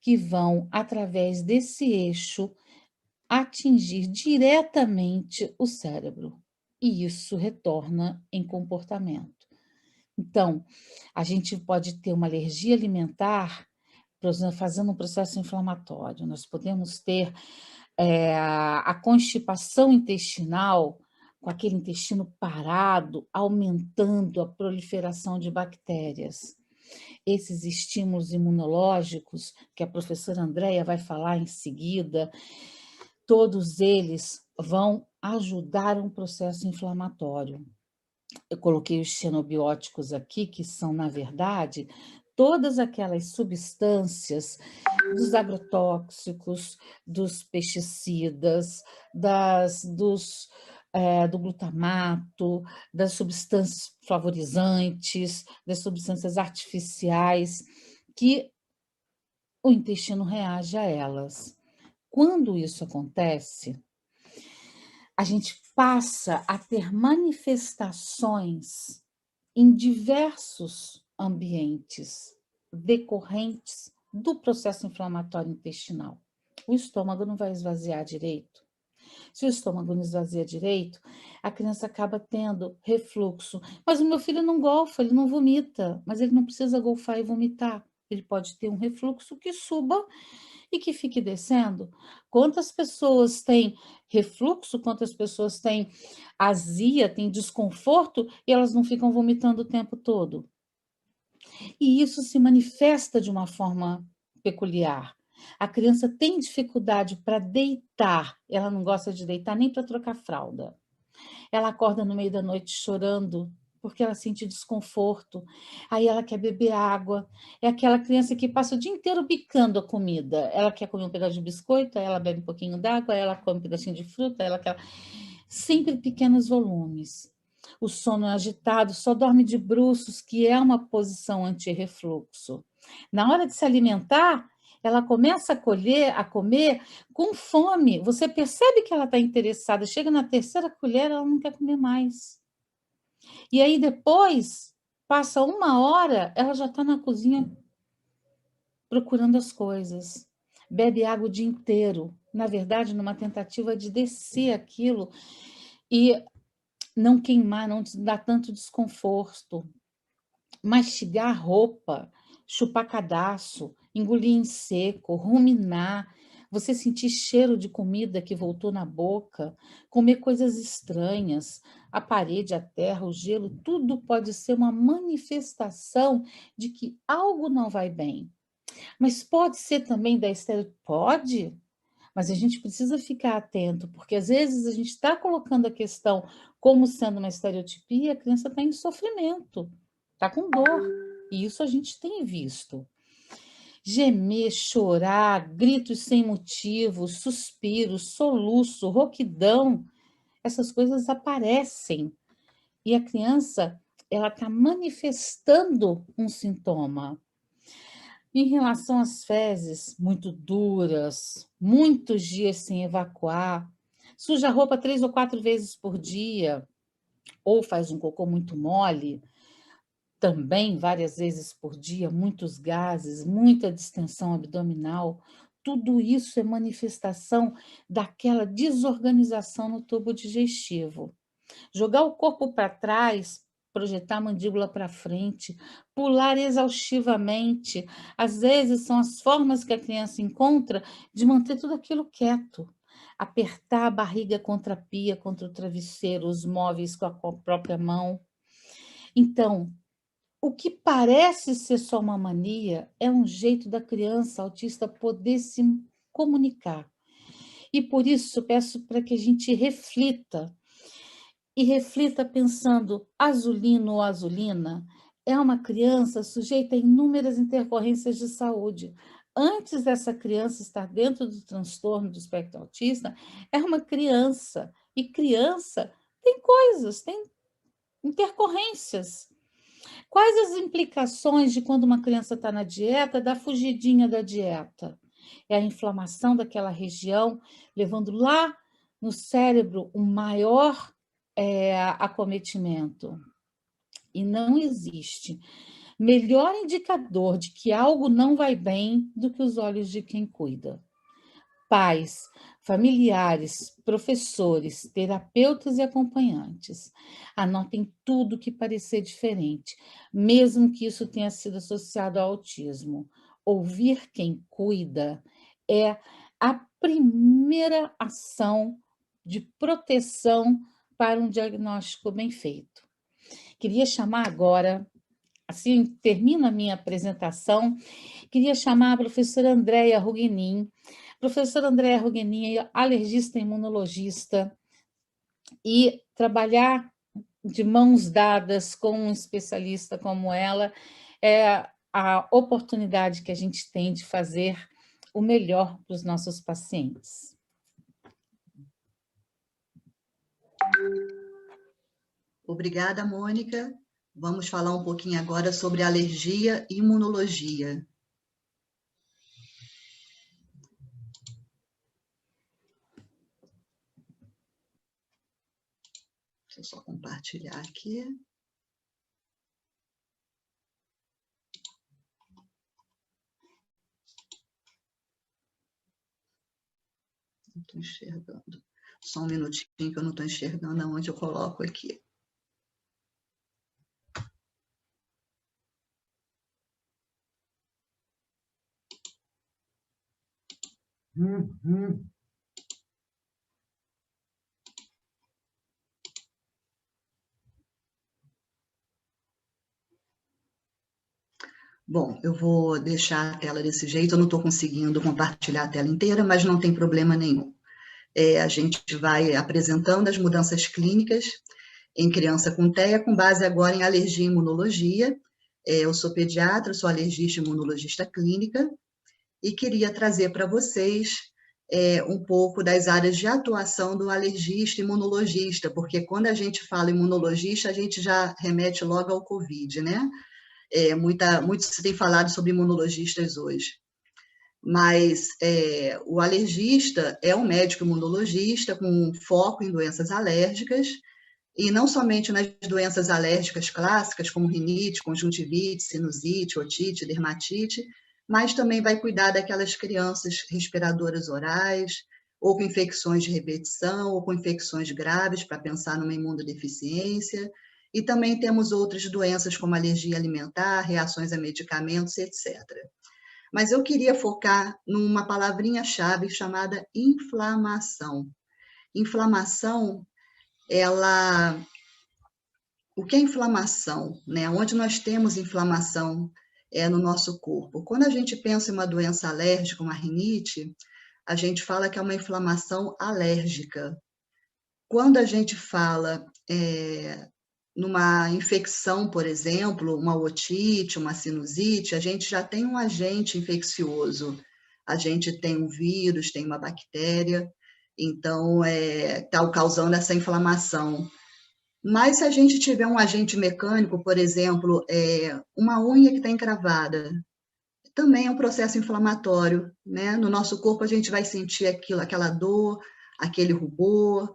que vão, através desse eixo, atingir diretamente o cérebro. E isso retorna em comportamento. Então, a gente pode ter uma alergia alimentar, por exemplo, fazendo um processo inflamatório. Nós podemos ter a constipação intestinal, com aquele intestino parado, aumentando a proliferação de bactérias. Esses estímulos imunológicos, que a professora Andréia vai falar em seguida, todos eles vão ajudar um processo inflamatório. Eu coloquei os xenobióticos aqui, que são, na verdade, todas aquelas substâncias dos agrotóxicos, dos pesticidas, do glutamato, das substâncias flavorizantes, das substâncias artificiais, que o intestino reage a elas. Quando isso acontece, a gente passa a ter manifestações em diversos ambientes decorrentes do processo inflamatório intestinal. O estômago não vai esvaziar direito. Se o estômago não esvazia direito, a criança acaba tendo refluxo. Mas o meu filho não golfa, ele não vomita, mas ele não precisa golfar e vomitar. Ele pode ter um refluxo que suba e que fique descendo. Quantas pessoas têm refluxo, quantas pessoas têm azia, têm desconforto e elas não ficam vomitando o tempo todo? E isso se manifesta de uma forma peculiar. A criança tem dificuldade para deitar, ela não gosta de deitar nem para trocar fralda. Ela acorda no meio da noite chorando porque ela sente desconforto, aí ela quer beber água. É aquela criança que passa o dia inteiro bicando a comida. Ela quer comer um pedaço de biscoito, aí ela bebe um pouquinho d'água, aí ela come um pedacinho de fruta, aí ela quer... Sempre pequenos volumes. O sono é agitado, só dorme de bruços, que é uma posição anti-refluxo. Na hora de se alimentar, ela começa a comer com fome. Você percebe que ela está interessada. Chega na terceira colher, ela não quer comer mais. E aí depois, passa 1 hora, ela já está na cozinha procurando as coisas. Bebe água o dia inteiro. Na verdade, numa tentativa de descer aquilo e não queimar, não dar tanto desconforto. Mastigar a roupa, chupar cadarço, engolir em seco, ruminar, você sentir cheiro de comida que voltou na boca, comer coisas estranhas, a parede, a terra, o gelo, tudo pode ser uma manifestação de que algo não vai bem. Mas pode ser também da estereotipo? Pode, mas a gente precisa ficar atento, porque às vezes a gente está colocando a questão como sendo uma estereotipia, e a criança está em sofrimento, está com dor, e isso a gente tem visto. Gemer, chorar, gritos sem motivo, suspiros, soluço, rouquidão, essas coisas aparecem, e a criança ela está manifestando um sintoma. Em relação às fezes, muito duras, muitos dias sem evacuar, suja a roupa 3 ou 4 vezes por dia, ou faz um cocô muito mole, também várias vezes por dia, muitos gases, muita distensão abdominal, tudo isso é manifestação daquela desorganização no tubo digestivo. Jogar o corpo para trás, projetar a mandíbula para frente, pular exaustivamente. Às vezes são as formas que a criança encontra de manter tudo aquilo quieto. Apertar a barriga contra a pia, contra o travesseiro, os móveis com a própria mão. Então, o que parece ser só uma mania é um jeito da criança autista poder se comunicar. E por isso peço para que a gente reflita. E reflita pensando, Azulino ou Azulina é uma criança sujeita a inúmeras intercorrências de saúde. Antes dessa criança estar dentro do transtorno do espectro autista, é uma criança. E criança tem coisas, tem intercorrências. Quais as implicações de quando uma criança está na dieta, da fugidinha da dieta? É a inflamação daquela região, levando lá no cérebro um maior acometimento. E não existe melhor indicador de que algo não vai bem do que os olhos de quem cuida. Pais, familiares, professores, terapeutas e acompanhantes, anotem tudo que parecer diferente, mesmo que isso tenha sido associado ao autismo. Ouvir quem cuida é a primeira ação de proteção para um diagnóstico bem feito. Queria chamar agora, assim termino a minha apresentação, queria chamar a professora Andréia Ruguenin. Professora Andréia Ruguenin é alergista e imunologista, e trabalhar de mãos dadas com um especialista como ela é a oportunidade que a gente tem de fazer o melhor para os nossos pacientes. Obrigada, Mônica. Vamos falar um pouquinho agora sobre alergia e imunologia. Deixa eu só compartilhar aqui. Não estou enxergando. Só um minutinho que eu não estou enxergando aonde eu coloco aqui. Bom, eu vou deixar a tela desse jeito, eu não estou conseguindo compartilhar a tela inteira, mas não tem problema nenhum. A gente vai apresentando as mudanças clínicas em criança com TEA, com base agora em alergia e imunologia. Eu sou pediatra, sou alergista e imunologista clínica, e queria trazer para vocês um pouco das áreas de atuação do alergista e imunologista, porque quando a gente fala imunologista, a gente já remete logo ao Covid, né? Muito se tem falado sobre imunologistas hoje. Mas o alergista é um médico imunologista com foco em doenças alérgicas, e não somente nas doenças alérgicas clássicas, como rinite, conjuntivite, sinusite, otite, dermatite, mas também vai cuidar daquelas crianças respiradoras orais, ou com infecções de repetição, ou com infecções graves, para pensar numa imunodeficiência. E também temos outras doenças como alergia alimentar, reações a medicamentos, etc. Mas eu queria focar numa palavrinha-chave chamada inflamação. Inflamação, o que é inflamação, né? Onde nós temos inflamação no nosso corpo. Quando a gente pensa em uma doença alérgica, uma rinite, a gente fala que é uma inflamação alérgica. Quando a gente fala numa infecção, por exemplo, uma otite, uma sinusite, a gente já tem um agente infeccioso. A gente tem um vírus, tem uma bactéria, então está causando essa inflamação. Mas se a gente tiver um agente mecânico, por exemplo, uma unha que está encravada, também é um processo inflamatório, né? No nosso corpo a gente vai sentir aquela dor, aquele rubor,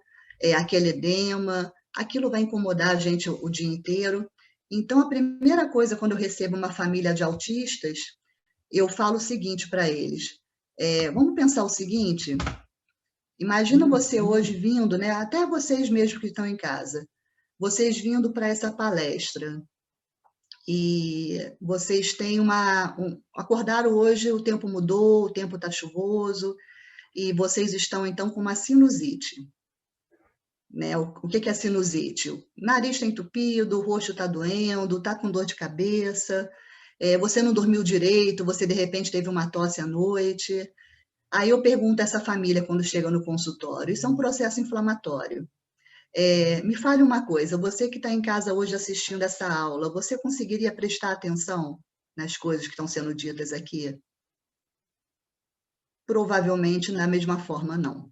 aquele edema, aquilo vai incomodar a gente o dia inteiro. Então, a primeira coisa quando eu recebo uma família de autistas, eu falo o seguinte para eles, vamos pensar o seguinte, imagina você hoje vindo, né? Até vocês mesmos que estão em casa, vocês vindo para essa palestra, e vocês têm acordaram hoje, o tempo mudou, o tempo está chuvoso, e vocês estão então com uma sinusite. Né? O que é sinusite? O nariz está entupido, o rosto está doendo, está com dor de cabeça, você não dormiu direito, você de repente teve uma tosse à noite. Aí eu pergunto a essa família quando chega no consultório, isso é um processo inflamatório. Me fale uma coisa, você que está em casa hoje assistindo essa aula, você conseguiria prestar atenção nas coisas que estão sendo ditas aqui? Provavelmente da mesma forma não,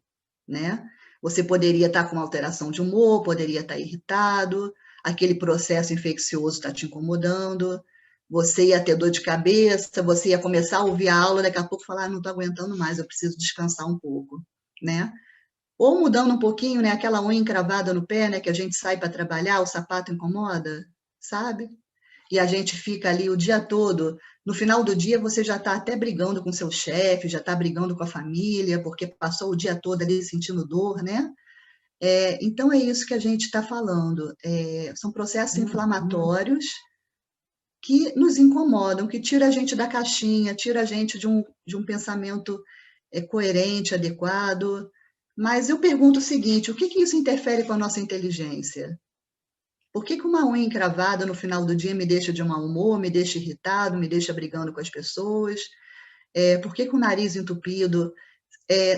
né? Você poderia estar com alteração de humor, poderia estar irritado, aquele processo infeccioso está te incomodando, você ia ter dor de cabeça, você ia começar a ouvir a aula, daqui a pouco falar, não estou aguentando mais, eu preciso descansar um pouco, né? Ou mudando um pouquinho, né, aquela unha encravada no pé, né, que a gente sai para trabalhar, o sapato incomoda, sabe? E a gente fica ali o dia todo, no final do dia você já está até brigando com seu chefe, já está brigando com a família, porque passou o dia todo ali sentindo dor, né? Então é isso que a gente está falando, são processos inflamatórios que nos incomodam, que tira a gente da caixinha, tira a gente de um pensamento coerente, adequado. Mas eu pergunto o seguinte, o que isso interfere com a nossa inteligência? Por que uma unha encravada no final do dia me deixa de mau humor, me deixa irritado, me deixa brigando com as pessoas? Por que o nariz entupido?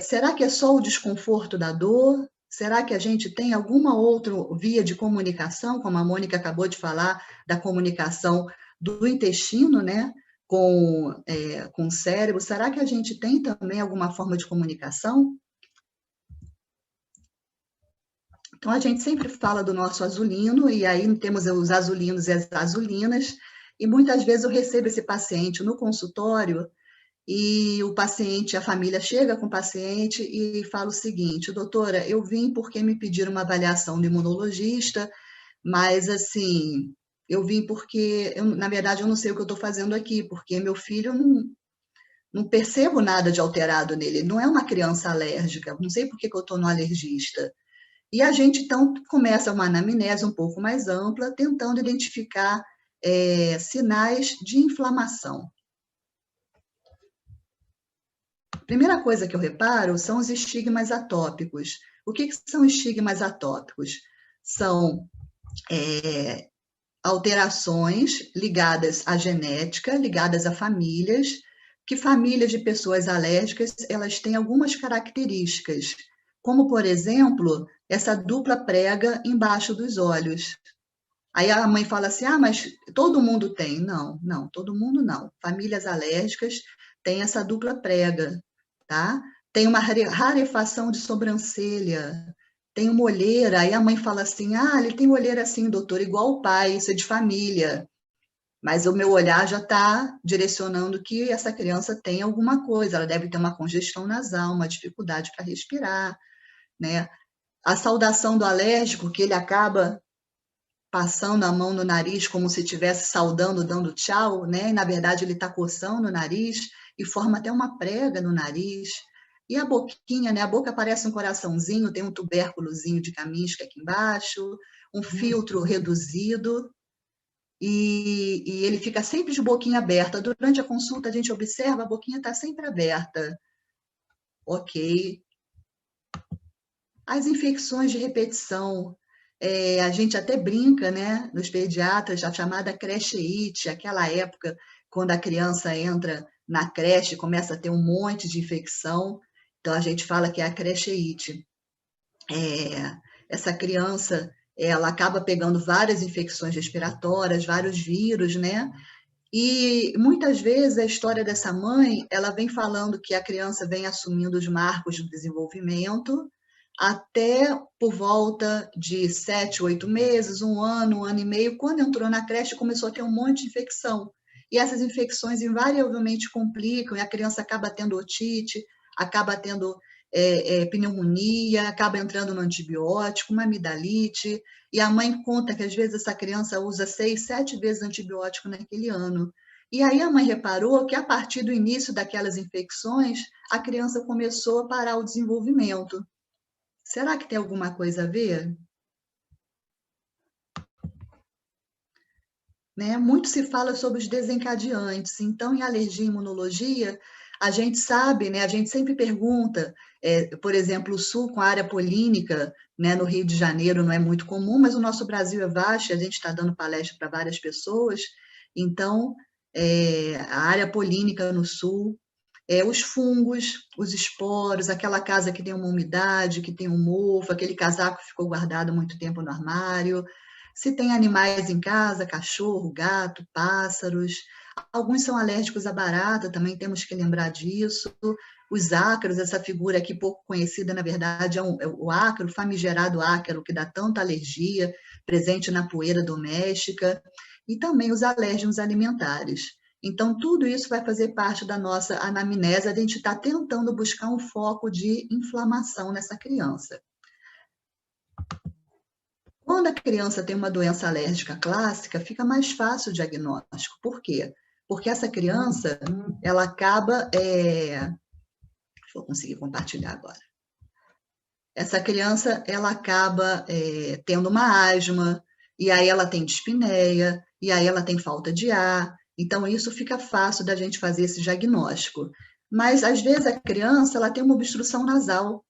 Será que é só o desconforto da dor? Será que a gente tem alguma outra via de comunicação, como a Mônica acabou de falar, da comunicação do intestino, né? Com o cérebro? Será que a gente tem também alguma forma de comunicação? Então, a gente sempre fala do nosso azulino, e aí temos os azulinos e as azulinas, e muitas vezes eu recebo esse paciente no consultório, e a família chega com o paciente e fala o seguinte, doutora, eu vim porque me pediram uma avaliação do imunologista, mas assim, eu vim porque, na verdade, eu não sei o que eu estou fazendo aqui, porque meu filho não percebo nada de alterado nele, ele não é uma criança alérgica, não sei por que eu estou no alergista. E a gente, então, começa uma anamnese um pouco mais ampla, tentando identificar sinais de inflamação. A primeira coisa que eu reparo são os estigmas atópicos. O que são estigmas atópicos? São alterações ligadas à genética, ligadas a famílias, que famílias de pessoas alérgicas, elas têm algumas características, como, por exemplo, essa dupla prega embaixo dos olhos. Aí a mãe fala assim, mas todo mundo tem. Não, não, todo mundo não. Famílias alérgicas têm essa dupla prega, tá? Tem uma rarefação de sobrancelha, tem uma olheira, aí a mãe fala assim, ele tem olheira assim, doutor, igual o pai, isso é de família. Mas o meu olhar já está direcionando que essa criança tem alguma coisa, ela deve ter uma congestão nasal, uma dificuldade para respirar, né? A saudação do alérgico, que ele acaba passando a mão no nariz como se estivesse saudando, dando tchau, né? E, na verdade, ele está coçando o nariz e forma até uma prega no nariz. E a boquinha, né? A boca parece um coraçãozinho, tem um tubérculozinho de camisca aqui embaixo, um filtro reduzido, e ele fica sempre de boquinha aberta. Durante a consulta, a gente observa, a boquinha está sempre aberta. Ok. As infecções de repetição, a gente até brinca, né, nos pediatras, a chamada crecheite, aquela época quando a criança entra na creche e começa a ter um monte de infecção, então a gente fala que é a crecheite. Essa criança, ela acaba pegando várias infecções respiratórias, vários vírus, né? E muitas vezes a história dessa mãe, ela vem falando que a criança vem assumindo os marcos do desenvolvimento até por volta de 7, 8 meses, um ano e meio, quando entrou na creche começou a ter um monte de infecção. E essas infecções invariavelmente complicam e a criança acaba tendo otite, acaba tendo pneumonia, acaba entrando no antibiótico, uma amidalite, e a mãe conta que às vezes essa criança usa 6, 7 vezes antibiótico naquele ano. E aí a mãe reparou que a partir do início daquelas infecções, a criança começou a parar o desenvolvimento. Será que tem alguma coisa a ver? Né? Muito se fala sobre os desencadeantes. Então, em alergia e imunologia, a gente sabe, né? A gente sempre pergunta, por exemplo, o Sul com a área polínica, né? No Rio de Janeiro não é muito comum, mas o nosso Brasil é vasto, a gente está dando palestra para várias pessoas. Então, a área polínica no Sul, os fungos, os esporos, aquela casa que tem uma umidade, que tem um mofo, aquele casaco que ficou guardado muito tempo no armário. Se tem animais em casa, cachorro, gato, pássaros. Alguns são alérgicos à barata, também temos que lembrar disso. Os ácaros, essa figura aqui pouco conhecida, na verdade, é o ácaro, o famigerado ácaro, que dá tanta alergia, presente na poeira doméstica. E também os alérgenos alimentares. Então, tudo isso vai fazer parte da nossa anamnese, a gente está tentando buscar um foco de inflamação nessa criança. Quando a criança tem uma doença alérgica clássica, fica mais fácil o diagnóstico. Por quê? Porque essa criança, ela acaba... Deixa eu conseguir compartilhar agora. Essa criança, ela acaba tendo uma asma, e aí ela tem dispneia, e aí ela tem falta de ar. Então, isso fica fácil da gente fazer esse diagnóstico. Mas, às vezes, a criança ela tem uma obstrução nasal.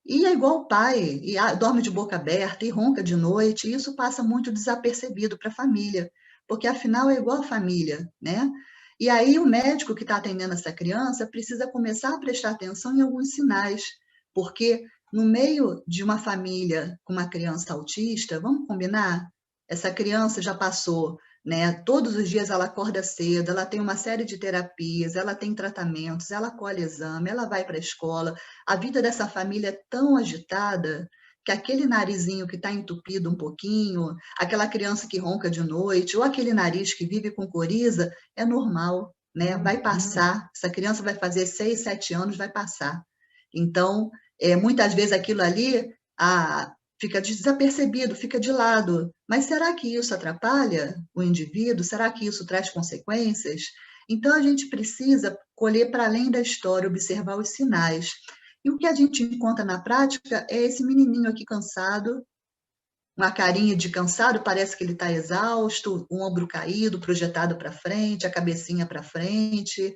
E é igual o pai, e dorme de boca aberta, e ronca de noite, e isso passa muito desapercebido para a família, porque, afinal, é igual a família, né? E aí, o médico que está atendendo essa criança precisa começar a prestar atenção em alguns sinais, porque, no meio de uma família com uma criança autista, vamos combinar? Essa criança já passou, né? Todos os dias ela acorda cedo, ela tem uma série de terapias, ela tem tratamentos, ela colhe exame, ela vai para a escola. A vida dessa família é tão agitada que aquele narizinho que está entupido um pouquinho, aquela criança que ronca de noite, ou aquele nariz que vive com coriza, é normal, né? Vai passar. Essa criança vai fazer 6, 7 anos, vai passar. Então, muitas vezes aquilo ali fica desapercebido, fica de lado. Mas será que isso atrapalha o indivíduo? Será que isso traz consequências? Então, a gente precisa colher para além da história, observar os sinais. E o que a gente encontra na prática é esse menininho aqui cansado, uma carinha de cansado, parece que ele está exausto, o ombro caído, projetado para frente, a cabecinha para frente,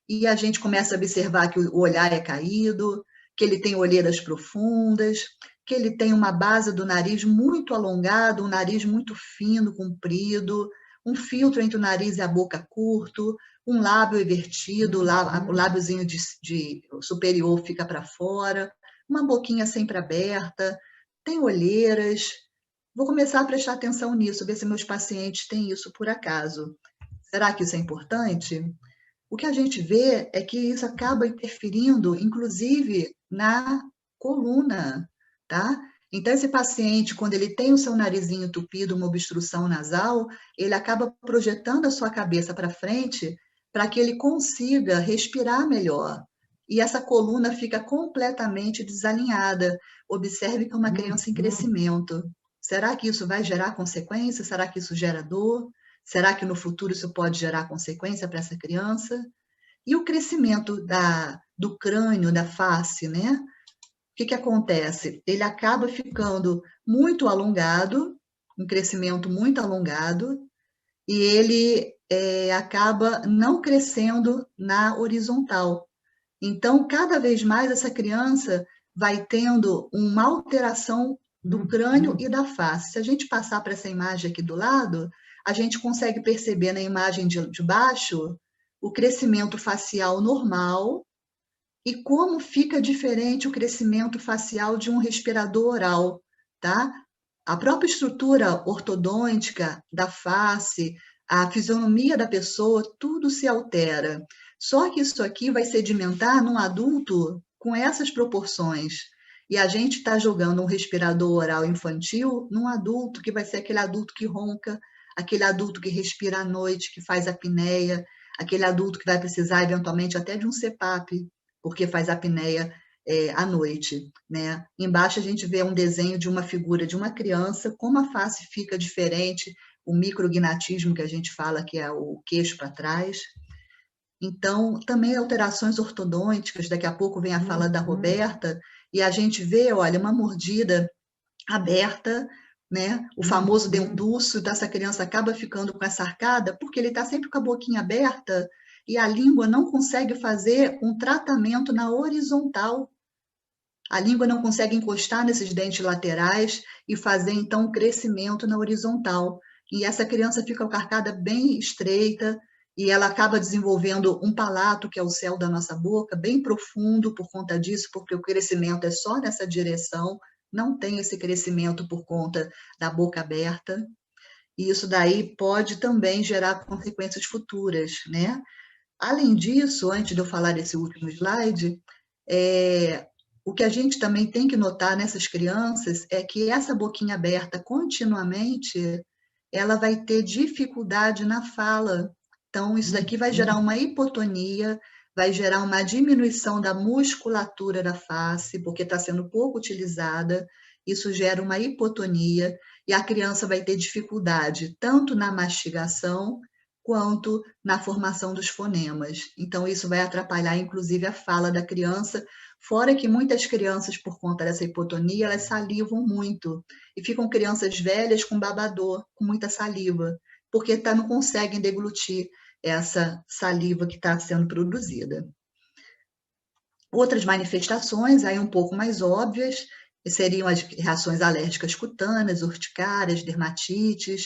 e a gente começa a observar que o olhar é caído, que ele tem olheiras profundas, que ele tem uma base do nariz muito alongada, um nariz muito fino, comprido, um filtro entre o nariz e a boca curto, um lábio invertido, o lábiozinho superior fica para fora, uma boquinha sempre aberta, tem olheiras. Vou começar a prestar atenção nisso, ver se meus pacientes têm isso por acaso. Será que isso é importante? O que a gente vê é que isso acaba interferindo, inclusive, na coluna, tá? Então, esse paciente, quando ele tem o seu narizinho entupido, uma obstrução nasal, ele acaba projetando a sua cabeça para frente para que ele consiga respirar melhor. E essa coluna fica completamente desalinhada. Observe que é uma criança em crescimento. Será que isso vai gerar consequência? Será que isso gera dor? Será que no futuro isso pode gerar consequência para essa criança? E o crescimento do crânio, da face, né? O que acontece? Ele acaba ficando muito alongado, um crescimento muito alongado, e ele acaba não crescendo na horizontal. Então, cada vez mais essa criança vai tendo uma alteração do crânio e da face. Se a gente passar para essa imagem aqui do lado, a gente consegue perceber na imagem de baixo o crescimento facial normal e como fica diferente o crescimento facial de um respirador oral, tá? A própria estrutura ortodôntica da face, a fisionomia da pessoa, tudo se altera. Só que isso aqui vai sedimentar num adulto com essas proporções. E a gente está jogando um respirador oral infantil num adulto que vai ser aquele adulto que ronca, aquele adulto que respira à noite, que faz apneia, aquele adulto que vai precisar eventualmente até de um CPAP, porque faz apneia à noite, né? Embaixo a gente vê um desenho de uma figura de uma criança, como a face fica diferente, o micrognatismo que a gente fala, que é o queixo para trás. Então, também alterações ortodônticas, daqui a pouco vem a fala da Roberta, e a gente vê, olha, uma mordida aberta, né? O famoso dentuço dessa criança acaba ficando com essa arcada, porque ele está sempre com a boquinha aberta, e a língua não consegue fazer um tratamento na horizontal. A língua não consegue encostar nesses dentes laterais e fazer, então, um crescimento na horizontal. E essa criança fica com a arcada bem estreita e ela acaba desenvolvendo um palato, que é o céu da nossa boca, bem profundo por conta disso, porque o crescimento é só nessa direção, não tem esse crescimento por conta da boca aberta. E isso daí pode também gerar consequências futuras, né? Além disso, antes de eu falar desse último slide, o que a gente também tem que notar nessas crianças é que essa boquinha aberta continuamente, ela vai ter dificuldade na fala. Então, isso daqui vai gerar uma hipotonia, vai gerar uma diminuição da musculatura da face, porque está sendo pouco utilizada, isso gera uma hipotonia, e a criança vai ter dificuldade tanto na mastigação, quanto na formação dos fonemas. Então, isso vai atrapalhar, inclusive, a fala da criança, fora que muitas crianças, por conta dessa hipotonia, elas salivam muito, e ficam crianças velhas com babador, com muita saliva, porque não conseguem deglutir essa saliva que está sendo produzida. Outras manifestações, aí um pouco mais óbvias, seriam as reações alérgicas cutâneas, urticárias, dermatites,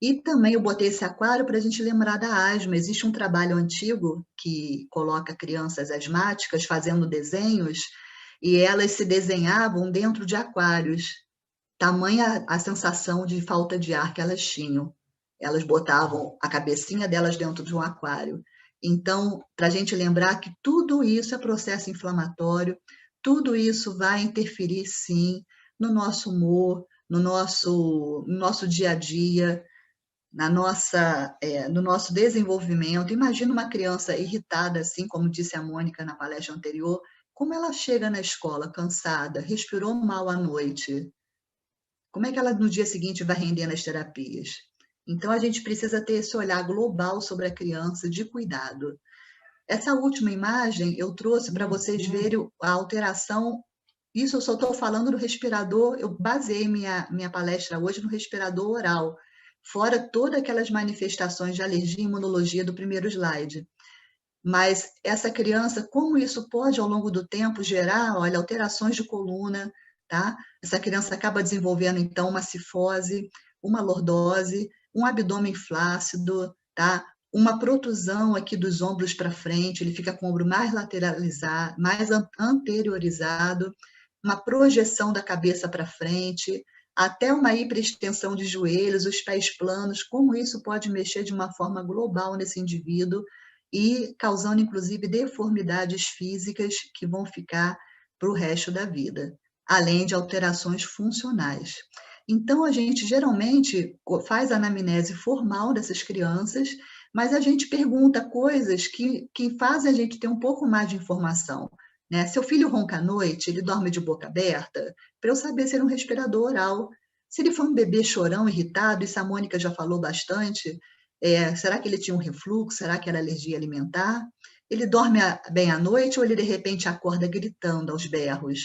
e também eu botei esse aquário para a gente lembrar da asma. Existe um trabalho antigo que coloca crianças asmáticas fazendo desenhos, e elas se desenhavam dentro de aquários. Tamanha a sensação de falta de ar que elas tinham. Elas botavam a cabecinha delas dentro de um aquário. Então, para a gente lembrar que tudo isso é processo inflamatório, tudo isso vai interferir, sim, no nosso humor, no nosso dia a dia, no nosso desenvolvimento. Imagina uma criança irritada, assim como disse a Mônica na palestra anterior, como ela chega na escola cansada, respirou mal à noite. Como é que ela no dia seguinte vai render nas terapias? Então, a gente precisa ter esse olhar global sobre a criança, de cuidado. Essa última imagem eu trouxe para vocês verem a alteração. Isso eu só estou falando do respirador, eu baseei minha palestra hoje no respirador oral, fora todas aquelas manifestações de alergia e imunologia do primeiro slide. Mas essa criança, como isso pode, ao longo do tempo, gerar, olha, alterações de coluna, tá? Essa criança acaba desenvolvendo, então, uma cifose, uma lordose, um abdômen flácido, tá? Uma protusão aqui dos ombros para frente, ele fica com o ombro mais lateralizado, mais anteriorizado, uma projeção da cabeça para frente, até uma hiperextensão de joelhos, os pés planos, como isso pode mexer de uma forma global nesse indivíduo e causando, inclusive, deformidades físicas que vão ficar para o resto da vida, além de alterações funcionais. Então, a gente geralmente faz a anamnese formal dessas crianças, mas a gente pergunta coisas que fazem a gente ter um pouco mais de informação. Né? Seu filho ronca à noite, ele dorme de boca aberta, para eu saber se ele é um respirador oral. Se ele for um bebê chorão, irritado, isso a Mônica já falou bastante, será que ele tinha um refluxo? Será que era alergia alimentar? Ele dorme bem à noite ou ele de repente acorda gritando aos berros?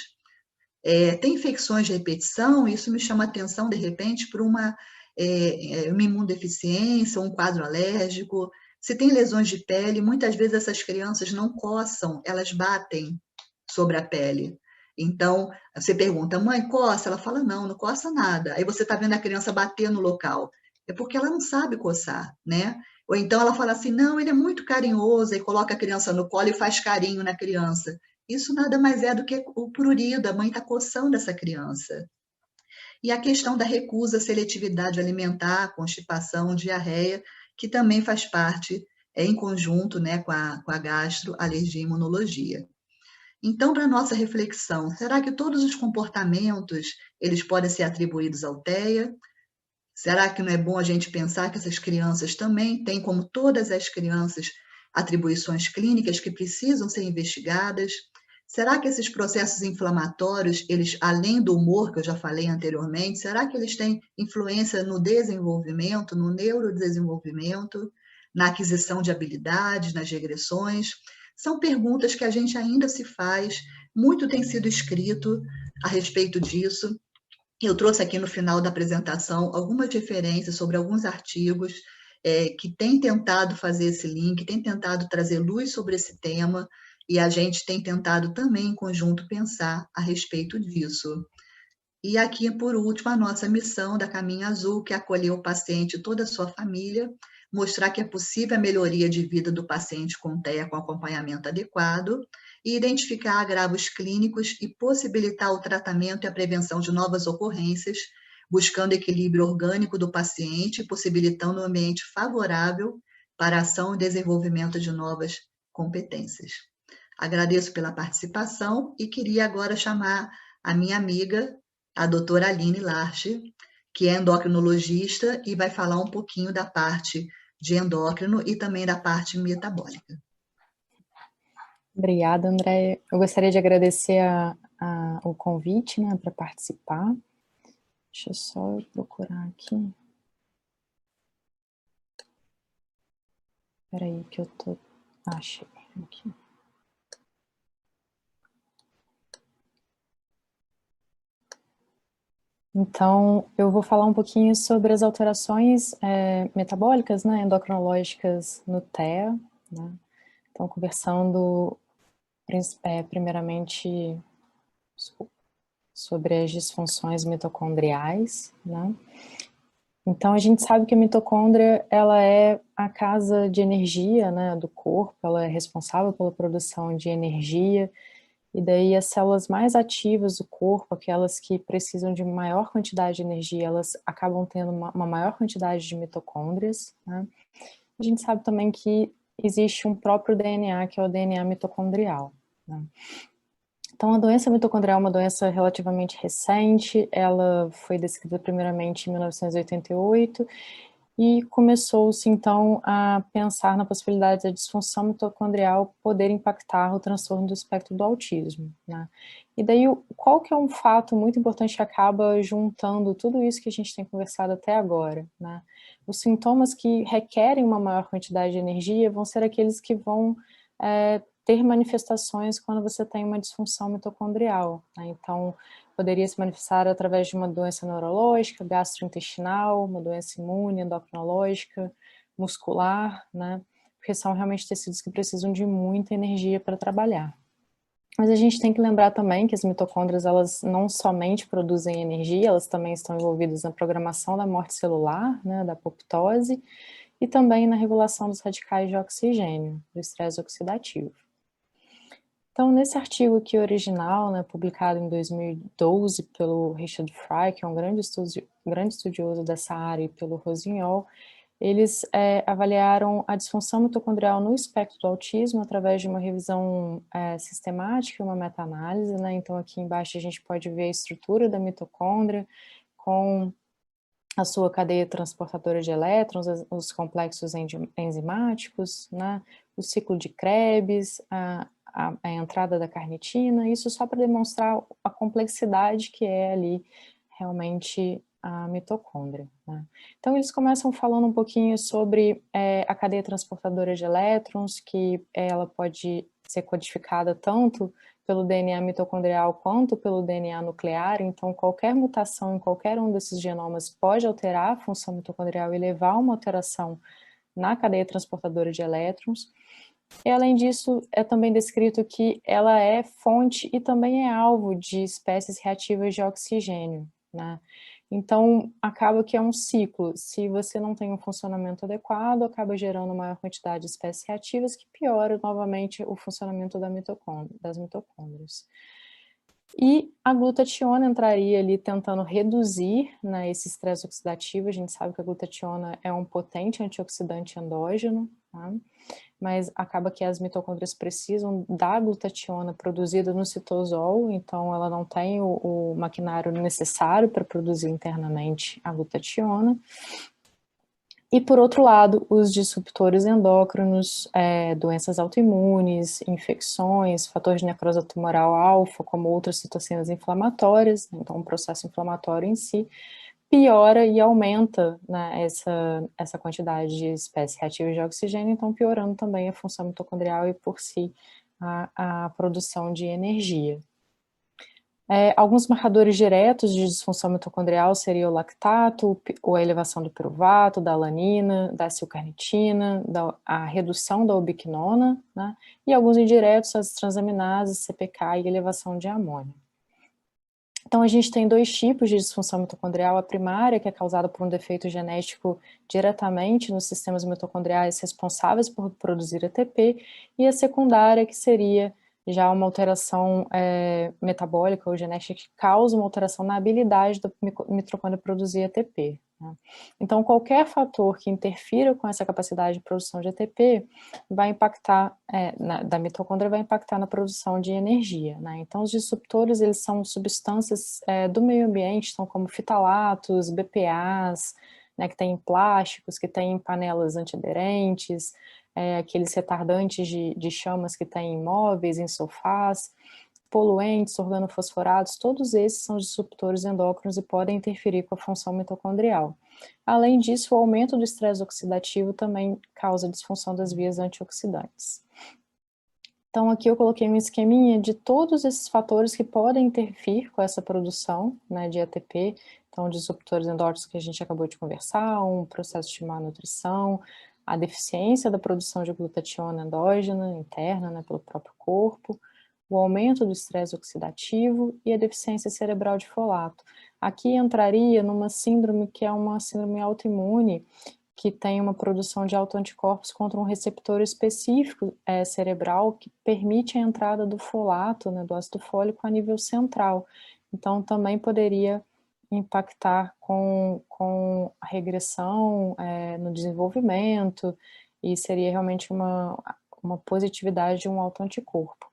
Tem infecções de repetição, isso me chama atenção, de repente, para uma imunodeficiência, um quadro alérgico. Se tem lesões de pele, muitas vezes essas crianças não coçam, elas batem sobre a pele. Então, você pergunta, mãe, coça? Ela fala, não, não coça nada. Aí você está vendo a criança bater no local. É porque ela não sabe coçar, né? Ou então ela fala assim, não, ele é muito carinhoso, e coloca a criança no colo e faz carinho na criança. Isso nada mais é do que o prurido, a mãe está coçando essa criança. E a questão da recusa, seletividade alimentar, constipação, diarreia, que também faz parte, em conjunto, né, com a gastro, alergia e imunologia. Então, para nossa reflexão, será que todos os comportamentos eles podem ser atribuídos ao TEA? Será que não é bom a gente pensar que essas crianças também têm, como todas as crianças, atribuições clínicas que precisam ser investigadas? Será que esses processos inflamatórios, eles, além do humor que eu já falei anteriormente, será que eles têm influência no desenvolvimento, no neurodesenvolvimento, na aquisição de habilidades, nas regressões? São perguntas que a gente ainda se faz, muito tem sido escrito a respeito disso. Eu trouxe aqui no final da apresentação algumas referências sobre alguns artigos que têm tentado fazer esse link, têm tentado trazer luz sobre esse tema, e a gente tem tentado também, em conjunto, pensar a respeito disso. E aqui, por último, a nossa missão da Caminho Azul, que é acolher o paciente e toda a sua família, mostrar que é possível a melhoria de vida do paciente com TEA com acompanhamento adequado, e identificar agravos clínicos e possibilitar o tratamento e a prevenção de novas ocorrências, buscando equilíbrio orgânico do paciente, possibilitando um ambiente favorável para a ação e desenvolvimento de novas competências. Agradeço pela participação e queria agora chamar a minha amiga, a doutora Aline Larche, que é endocrinologista e vai falar um pouquinho da parte de endócrino e também da parte metabólica. Obrigada, André. Eu gostaria de agradecer o convite, né, para participar. Deixa eu só procurar aqui. Espera aí que eu tô... Achei aqui. Então, eu vou falar um pouquinho sobre as alterações metabólicas, né, endocrinológicas no TEA, né? Então, conversando primeiramente sobre as disfunções mitocondriais, né? Então, a gente sabe que a mitocôndria, ela é a casa de energia, né, do corpo, ela é responsável pela produção de energia, e daí as células mais ativas do corpo, aquelas que precisam de maior quantidade de energia, elas acabam tendo uma maior quantidade de mitocôndrias, né? A gente sabe também que existe um próprio DNA, que é o DNA mitocondrial, né? Então, a doença mitocondrial é uma doença relativamente recente, ela foi descrita primeiramente em 1988, e começou-se, então, a pensar na possibilidade da disfunção mitocondrial poder impactar o transtorno do espectro do autismo, né? E daí, qual que é um fato muito importante que acaba juntando tudo isso que a gente tem conversado até agora, né? Os sintomas que requerem uma maior quantidade de energia vão ser aqueles que vão ter manifestações quando você tem uma disfunção mitocondrial, né? Então, poderia se manifestar através de uma doença neurológica, gastrointestinal, uma doença imune, endocrinológica, muscular, né? Porque são realmente tecidos que precisam de muita energia para trabalhar. Mas a gente tem que lembrar também que as mitocôndrias, elas não somente produzem energia, elas também estão envolvidas na programação da morte celular, né, da apoptose, e também na regulação dos radicais de oxigênio, do estresse oxidativo. Então, nesse artigo aqui original, né, publicado em 2012 pelo Richard Fry, que é um grande estudioso dessa área, e pelo Rossignol, eles avaliaram a disfunção mitocondrial no espectro do autismo através de uma revisão sistemática e uma meta-análise, né? Então, aqui embaixo a gente pode ver a estrutura da mitocôndria com a sua cadeia transportadora de elétrons, os complexos enzimáticos, né? O ciclo de Krebs, a entrada da carnitina, isso só para demonstrar a complexidade que é ali realmente a mitocôndria, né? Então, eles começam falando um pouquinho sobre a cadeia transportadora de elétrons, que ela pode ser codificada tanto pelo DNA mitocondrial quanto pelo DNA nuclear, então qualquer mutação em qualquer um desses genomas pode alterar a função mitocondrial e levar a uma alteração na cadeia transportadora de elétrons. E, além disso, é também descrito que ela é fonte e também é alvo de espécies reativas de oxigênio, né? Então, acaba que é um ciclo. Se você não tem um funcionamento adequado, acaba gerando maior quantidade de espécies reativas que piora novamente o funcionamento das mitocôndrias. E a glutationa entraria ali tentando reduzir, né, esse estresse oxidativo. A gente sabe que a glutationa é um potente antioxidante endógeno, tá? Mas acaba que as mitocôndrias precisam da glutationa produzida no citosol, então ela não tem o maquinário necessário para produzir internamente a glutationa. E, por outro lado, os disruptores endócrinos, doenças autoimunes, infecções, fatores de necrose tumoral alfa, como outras citocinas inflamatórias, então o processo inflamatório em si, piora e aumenta, né, essa quantidade de espécies reativas de oxigênio, então piorando também a função mitocondrial e, por si, a produção de energia. Alguns marcadores diretos de disfunção mitocondrial seriam o lactato, a elevação do piruvato, da alanina, da acilcarnitina, a redução da ubiquinona, né, e alguns indiretos, as transaminases, CPK e elevação de amônia. Então, a gente tem dois tipos de disfunção mitocondrial: a primária, que é causada por um defeito genético diretamente nos sistemas mitocondriais responsáveis por produzir ATP, e a secundária, que seria já uma alteração metabólica ou genética que causa uma alteração na habilidade da mitocôndria produzir ATP, né? Então, qualquer fator que interfira com essa capacidade de produção de ATP vai impactar, da mitocôndria, vai impactar na produção de energia, né? Então, os disruptores, eles são substâncias do meio ambiente, são como fitalatos, BPAs, né, que tem em plásticos, que tem em panelas antiaderentes, aqueles retardantes de chamas que tem em móveis, em sofás, poluentes, organofosforados, todos esses são disruptores endócrinos e podem interferir com a função mitocondrial. Além disso, o aumento do estresse oxidativo também causa disfunção das vias antioxidantes. Então, aqui eu coloquei um esqueminha de todos esses fatores que podem interferir com essa produção, né, de ATP. Então, disruptores endócrinos que a gente acabou de conversar, um processo de má nutrição, a deficiência da produção de glutationa endógena, interna, né, pelo próprio corpo, o aumento do estresse oxidativo e a deficiência cerebral de folato. Aqui entraria numa síndrome que é uma síndrome autoimune, que tem uma produção de autoanticorpos contra um receptor específico cerebral que permite a entrada do folato, né, do ácido fólico, a nível central. Então, também poderia impactar com a regressão no desenvolvimento, e seria realmente uma positividade de um autoanticorpo.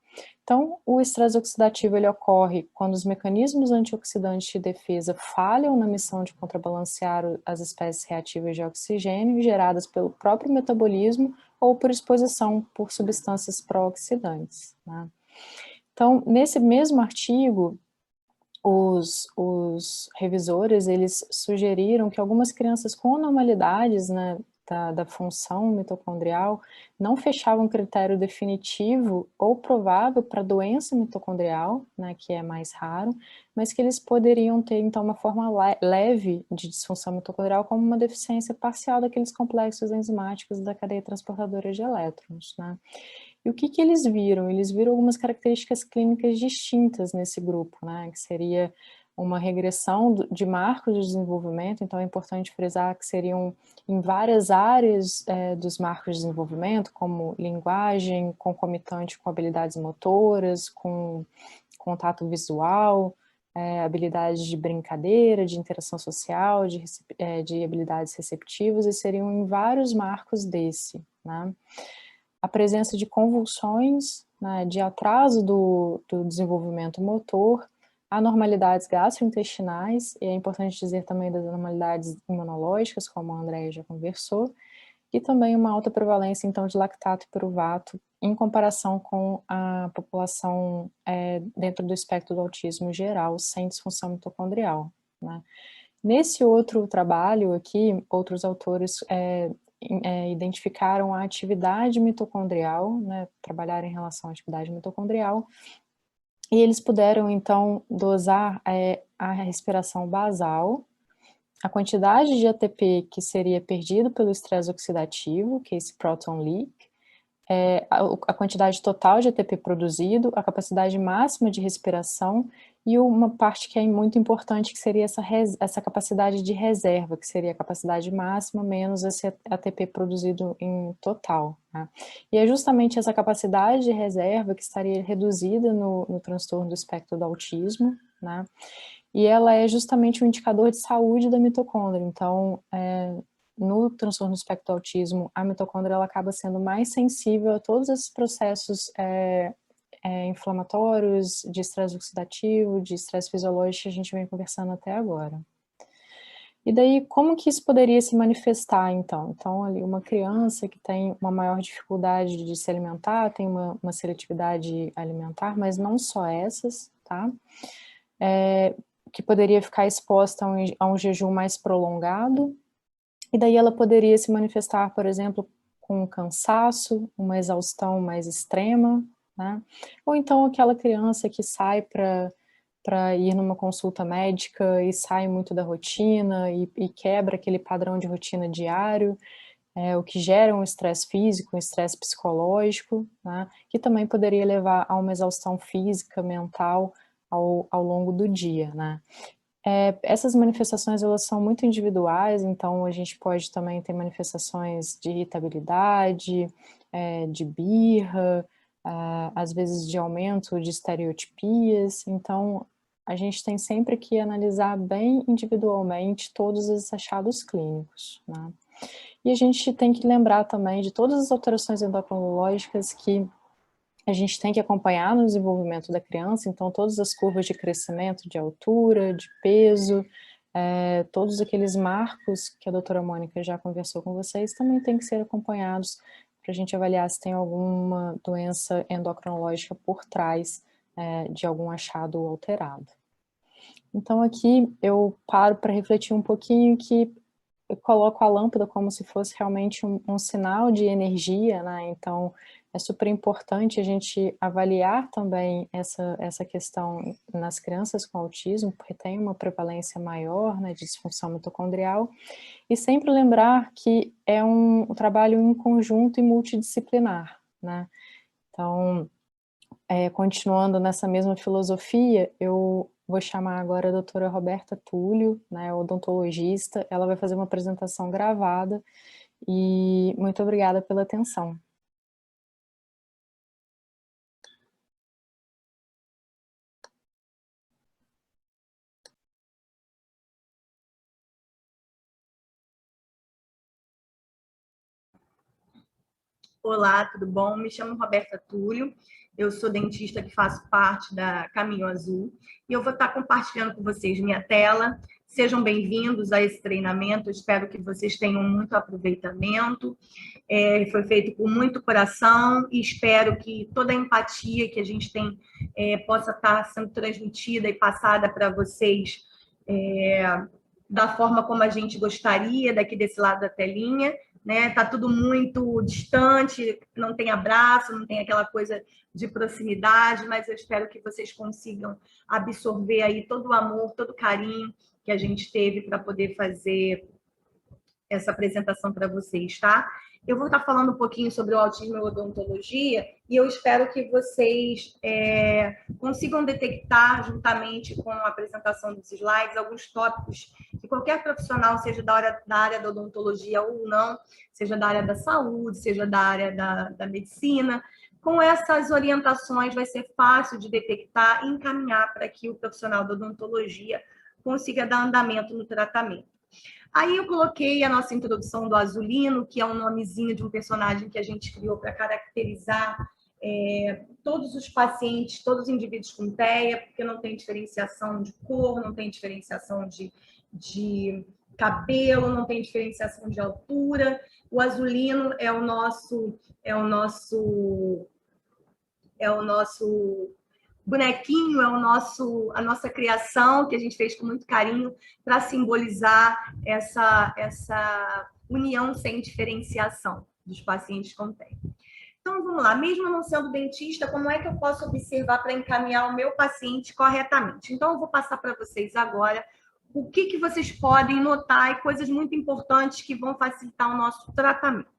Então, o estresse oxidativo ele ocorre quando os mecanismos antioxidantes de defesa falham na missão de contrabalancear as espécies reativas de oxigênio geradas pelo próprio metabolismo ou por exposição por substâncias pró-oxidantes, né? Então, nesse mesmo artigo, os revisores, eles sugeriram que algumas crianças com anormalidades, né, da função mitocondrial não fechavam critério definitivo ou provável para doença mitocondrial, né, que é mais raro, mas que eles poderiam ter, então, uma forma leve de disfunção mitocondrial como uma deficiência parcial daqueles complexos enzimáticos da cadeia transportadora de elétrons, né? E o que eles viram? Eles viram algumas características clínicas distintas nesse grupo, né, que seria uma regressão de marcos de desenvolvimento, então é importante frisar que seriam em várias áreas dos marcos de desenvolvimento, como linguagem, concomitante com habilidades motoras, com contato visual, habilidades de brincadeira, de interação social, de habilidades receptivas, e seriam em vários marcos desse, né? A presença de convulsões, né, de atraso do desenvolvimento motor, anormalidades gastrointestinais, e é importante dizer também das anormalidades imunológicas, como a Andréia já conversou, e também uma alta prevalência, então, de lactato e piruvato, em comparação com a população dentro do espectro do autismo geral, sem disfunção mitocondrial, né? Nesse outro trabalho aqui, outros autores identificaram a atividade mitocondrial, né, trabalharam em relação à atividade mitocondrial, e eles puderam, então, dosar a respiração basal, a quantidade de ATP que seria perdido pelo estresse oxidativo, que é esse proton leak, a quantidade total de ATP produzido, a capacidade máxima de respiração e uma parte que é muito importante, que seria essa capacidade de reserva, que seria a capacidade máxima menos esse ATP produzido em total, né? E é justamente essa capacidade de reserva que estaria reduzida no transtorno do espectro do autismo, né? E ela é justamente um indicador de saúde da mitocôndria. Então, no transtorno do espectro do autismo, a mitocôndria ela acaba sendo mais sensível a todos esses processos inflamatórios, de estresse oxidativo, de estresse fisiológico que a gente vem conversando até agora. E daí, como que isso poderia se manifestar, então? Então, ali, uma criança que tem uma maior dificuldade de se alimentar, tem uma seletividade alimentar, mas não só essas, tá? Que poderia ficar exposta a um jejum mais prolongado, e daí ela poderia se manifestar, por exemplo, com um cansaço, uma exaustão mais extrema, né? Ou então aquela criança que sai para ir numa consulta médica e sai muito da rotina e quebra aquele padrão de rotina diário, o que gera um estresse físico, um estresse psicológico, né? Que também poderia levar a uma exaustão física, mental, ao longo do dia, né? Essas manifestações, elas são muito individuais, então a gente pode também ter manifestações de irritabilidade, de birra, às vezes de aumento de estereotipias, então a gente tem sempre que analisar bem individualmente todos os achados clínicos, né? E a gente tem que lembrar também de todas as alterações endocrinológicas que a gente tem que acompanhar no desenvolvimento da criança, então todas as curvas de crescimento, de altura, de peso, todos aqueles marcos que a doutora Mônica já conversou com vocês, também tem que ser acompanhados para a gente avaliar se tem alguma doença endocrinológica por trás de algum achado alterado. Então aqui eu paro para refletir um pouquinho que eu coloco a lâmpada como se fosse realmente um sinal de energia, né? Então é super importante a gente avaliar também essa questão nas crianças com autismo, porque tem uma prevalência maior, né, de disfunção mitocondrial, e sempre lembrar que é um trabalho em conjunto e multidisciplinar, né? Então, continuando nessa mesma filosofia, eu vou chamar agora a doutora Roberta Túlio, né, odontologista. Ela vai fazer uma apresentação gravada e muito obrigada pela atenção. Olá, tudo bom? Me chamo Roberta Túlio, eu sou dentista que faço parte da Caminho Azul e eu vou estar compartilhando com vocês minha tela. Sejam bem-vindos a esse treinamento, eu espero que vocês tenham muito aproveitamento. Foi feito com muito coração e espero que toda a empatia que a gente tem possa estar sendo transmitida e passada para vocês da forma como a gente gostaria, daqui desse lado da telinha. Né? Tá tudo muito distante, não tem abraço, não tem aquela coisa de proximidade, mas eu espero que vocês consigam absorver aí todo o amor, todo o carinho que a gente teve para poder fazer essa apresentação para vocês, tá? Eu vou estar falando um pouquinho sobre o autismo e odontologia e eu espero que vocês consigam detectar, juntamente com a apresentação dos slides, alguns tópicos que qualquer profissional, seja da área da odontologia ou não, seja da área da saúde, seja da área da medicina, com essas orientações vai ser fácil de detectar e encaminhar para que o profissional da odontologia consiga dar andamento no tratamento. Aí eu coloquei a nossa introdução do Azulino, que é um nomezinho de um personagem que a gente criou para caracterizar todos os pacientes, todos os indivíduos com TEA, porque não tem diferenciação de cor, não tem diferenciação de cabelo, não tem diferenciação de altura. O Azulino é o nosso bonequinho, é a nossa criação, que a gente fez com muito carinho para simbolizar essa união sem diferenciação dos pacientes com TEA. Então, vamos lá. Mesmo não sendo dentista, como é que eu posso observar para encaminhar o meu paciente corretamente? Então, eu vou passar para vocês agora o que vocês podem notar e coisas muito importantes que vão facilitar o nosso tratamento.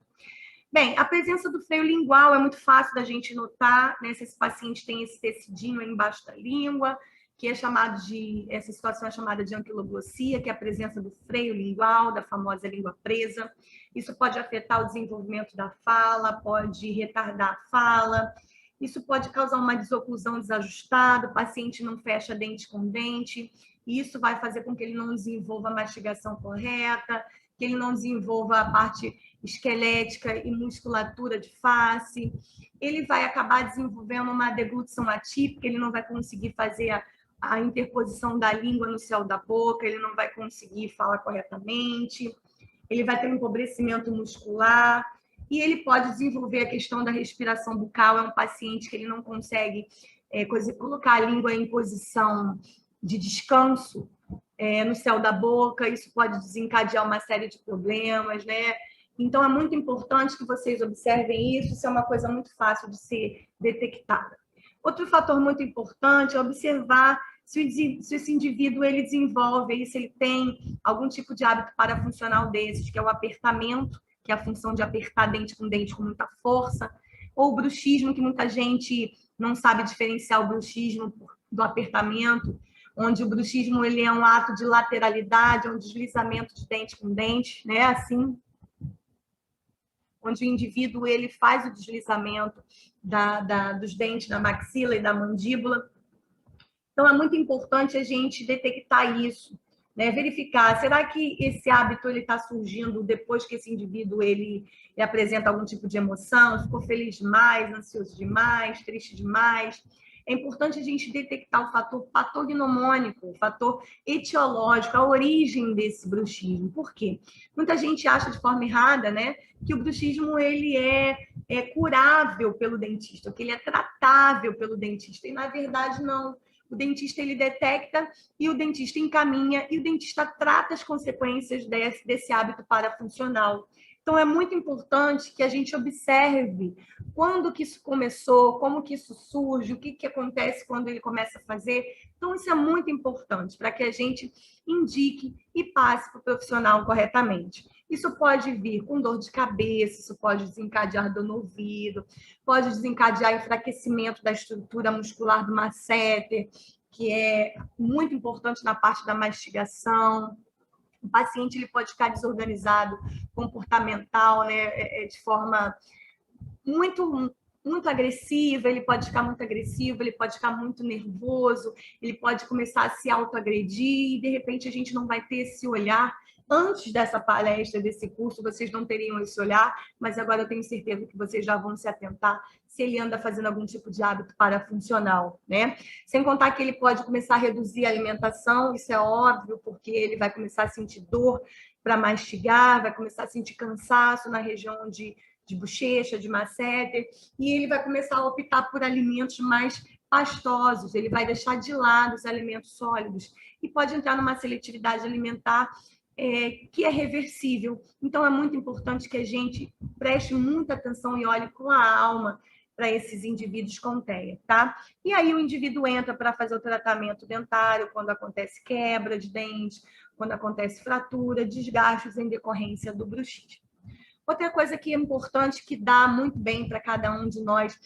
Bem, a presença do freio lingual é muito fácil da gente notar, né? Se esse paciente tem esse tecidinho aí embaixo da língua, que é essa situação é chamada de anquiloglossia, que é a presença do freio lingual, da famosa língua presa. Isso pode afetar o desenvolvimento da fala, pode retardar a fala, isso pode causar uma desoclusão desajustada, o paciente não fecha dente com dente, e isso vai fazer com que ele não desenvolva a mastigação correta, que ele não desenvolva a parte esquelética e musculatura de face, ele vai acabar desenvolvendo uma deglutição atípica, ele não vai conseguir fazer a interposição da língua no céu da boca, ele não vai conseguir falar corretamente, ele vai ter um empobrecimento muscular, e ele pode desenvolver a questão da respiração bucal, é um paciente que ele não consegue colocar a língua em posição de descanso no céu da boca, isso pode desencadear uma série de problemas, né? Então, é muito importante que vocês observem isso é uma coisa muito fácil de ser detectada. Outro fator muito importante é observar se esse indivíduo ele desenvolve, se ele tem algum tipo de hábito parafuncional desses, que é o apertamento, que é a função de apertar dente com muita força, ou o bruxismo, que muita gente não sabe diferenciar o bruxismo do apertamento, onde o bruxismo ele é um ato de lateralidade, um deslizamento de dente com dente, né? Assim, onde o indivíduo ele faz o deslizamento dos dentes da maxila e da mandíbula. Então, é muito importante a gente detectar isso, né? Verificar, será que esse hábito está surgindo depois que esse indivíduo ele apresenta algum tipo de emoção, ficou feliz demais, ansioso demais, triste demais? É importante a gente detectar o fator patognomônico, o fator etiológico, a origem desse bruxismo. Por quê? Muita gente acha de forma errada, né, que o bruxismo ele é curável pelo dentista, que ele é tratável pelo dentista, e na verdade não. O dentista ele detecta e o dentista encaminha e o dentista trata as consequências desse hábito parafuncional. Então, é muito importante que a gente observe quando que isso começou, como que isso surge, o que acontece quando ele começa a fazer. Então, isso é muito importante para que a gente indique e passe para o profissional corretamente. Isso pode vir com dor de cabeça, isso pode desencadear dor no ouvido, pode desencadear enfraquecimento da estrutura muscular do masseter, que é muito importante na parte da mastigação. O paciente ele pode ficar desorganizado, comportamental, né, de forma muito agressiva, ele pode ficar muito agressivo, ele pode ficar muito nervoso, ele pode começar a se autoagredir e, de repente, a gente não vai ter esse olhar. Antes dessa palestra, desse curso, vocês não teriam esse olhar, mas agora eu tenho certeza que vocês já vão se atentar se ele anda fazendo algum tipo de hábito parafuncional, né? Sem contar que ele pode começar a reduzir a alimentação, isso é óbvio, porque ele vai começar a sentir dor para mastigar, vai começar a sentir cansaço na região de bochecha, de masseter, e ele vai começar a optar por alimentos mais pastosos, ele vai deixar de lado os alimentos sólidos e pode entrar numa seletividade alimentar que é reversível. Então, é muito importante que a gente preste muita atenção e olhe com a alma para esses indivíduos com TEA, tá? E aí o indivíduo entra para fazer o tratamento dentário quando acontece quebra de dente, quando acontece fratura, desgastes em decorrência do bruxismo. Outra coisa que é importante, que dá muito bem para cada um de nós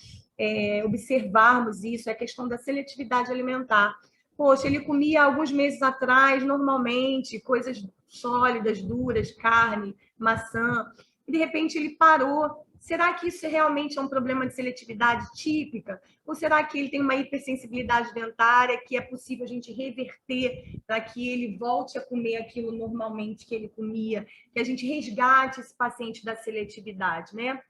observarmos isso, é a questão da seletividade alimentar. Poxa, ele comia alguns meses atrás, normalmente, coisas sólidas, duras, carne, maçã, e de repente ele parou. Será que isso realmente é um problema de seletividade típica? Ou será que ele tem uma hipersensibilidade dentária que é possível a gente reverter para que ele volte a comer aquilo normalmente que ele comia, que a gente resgate esse paciente da seletividade, né?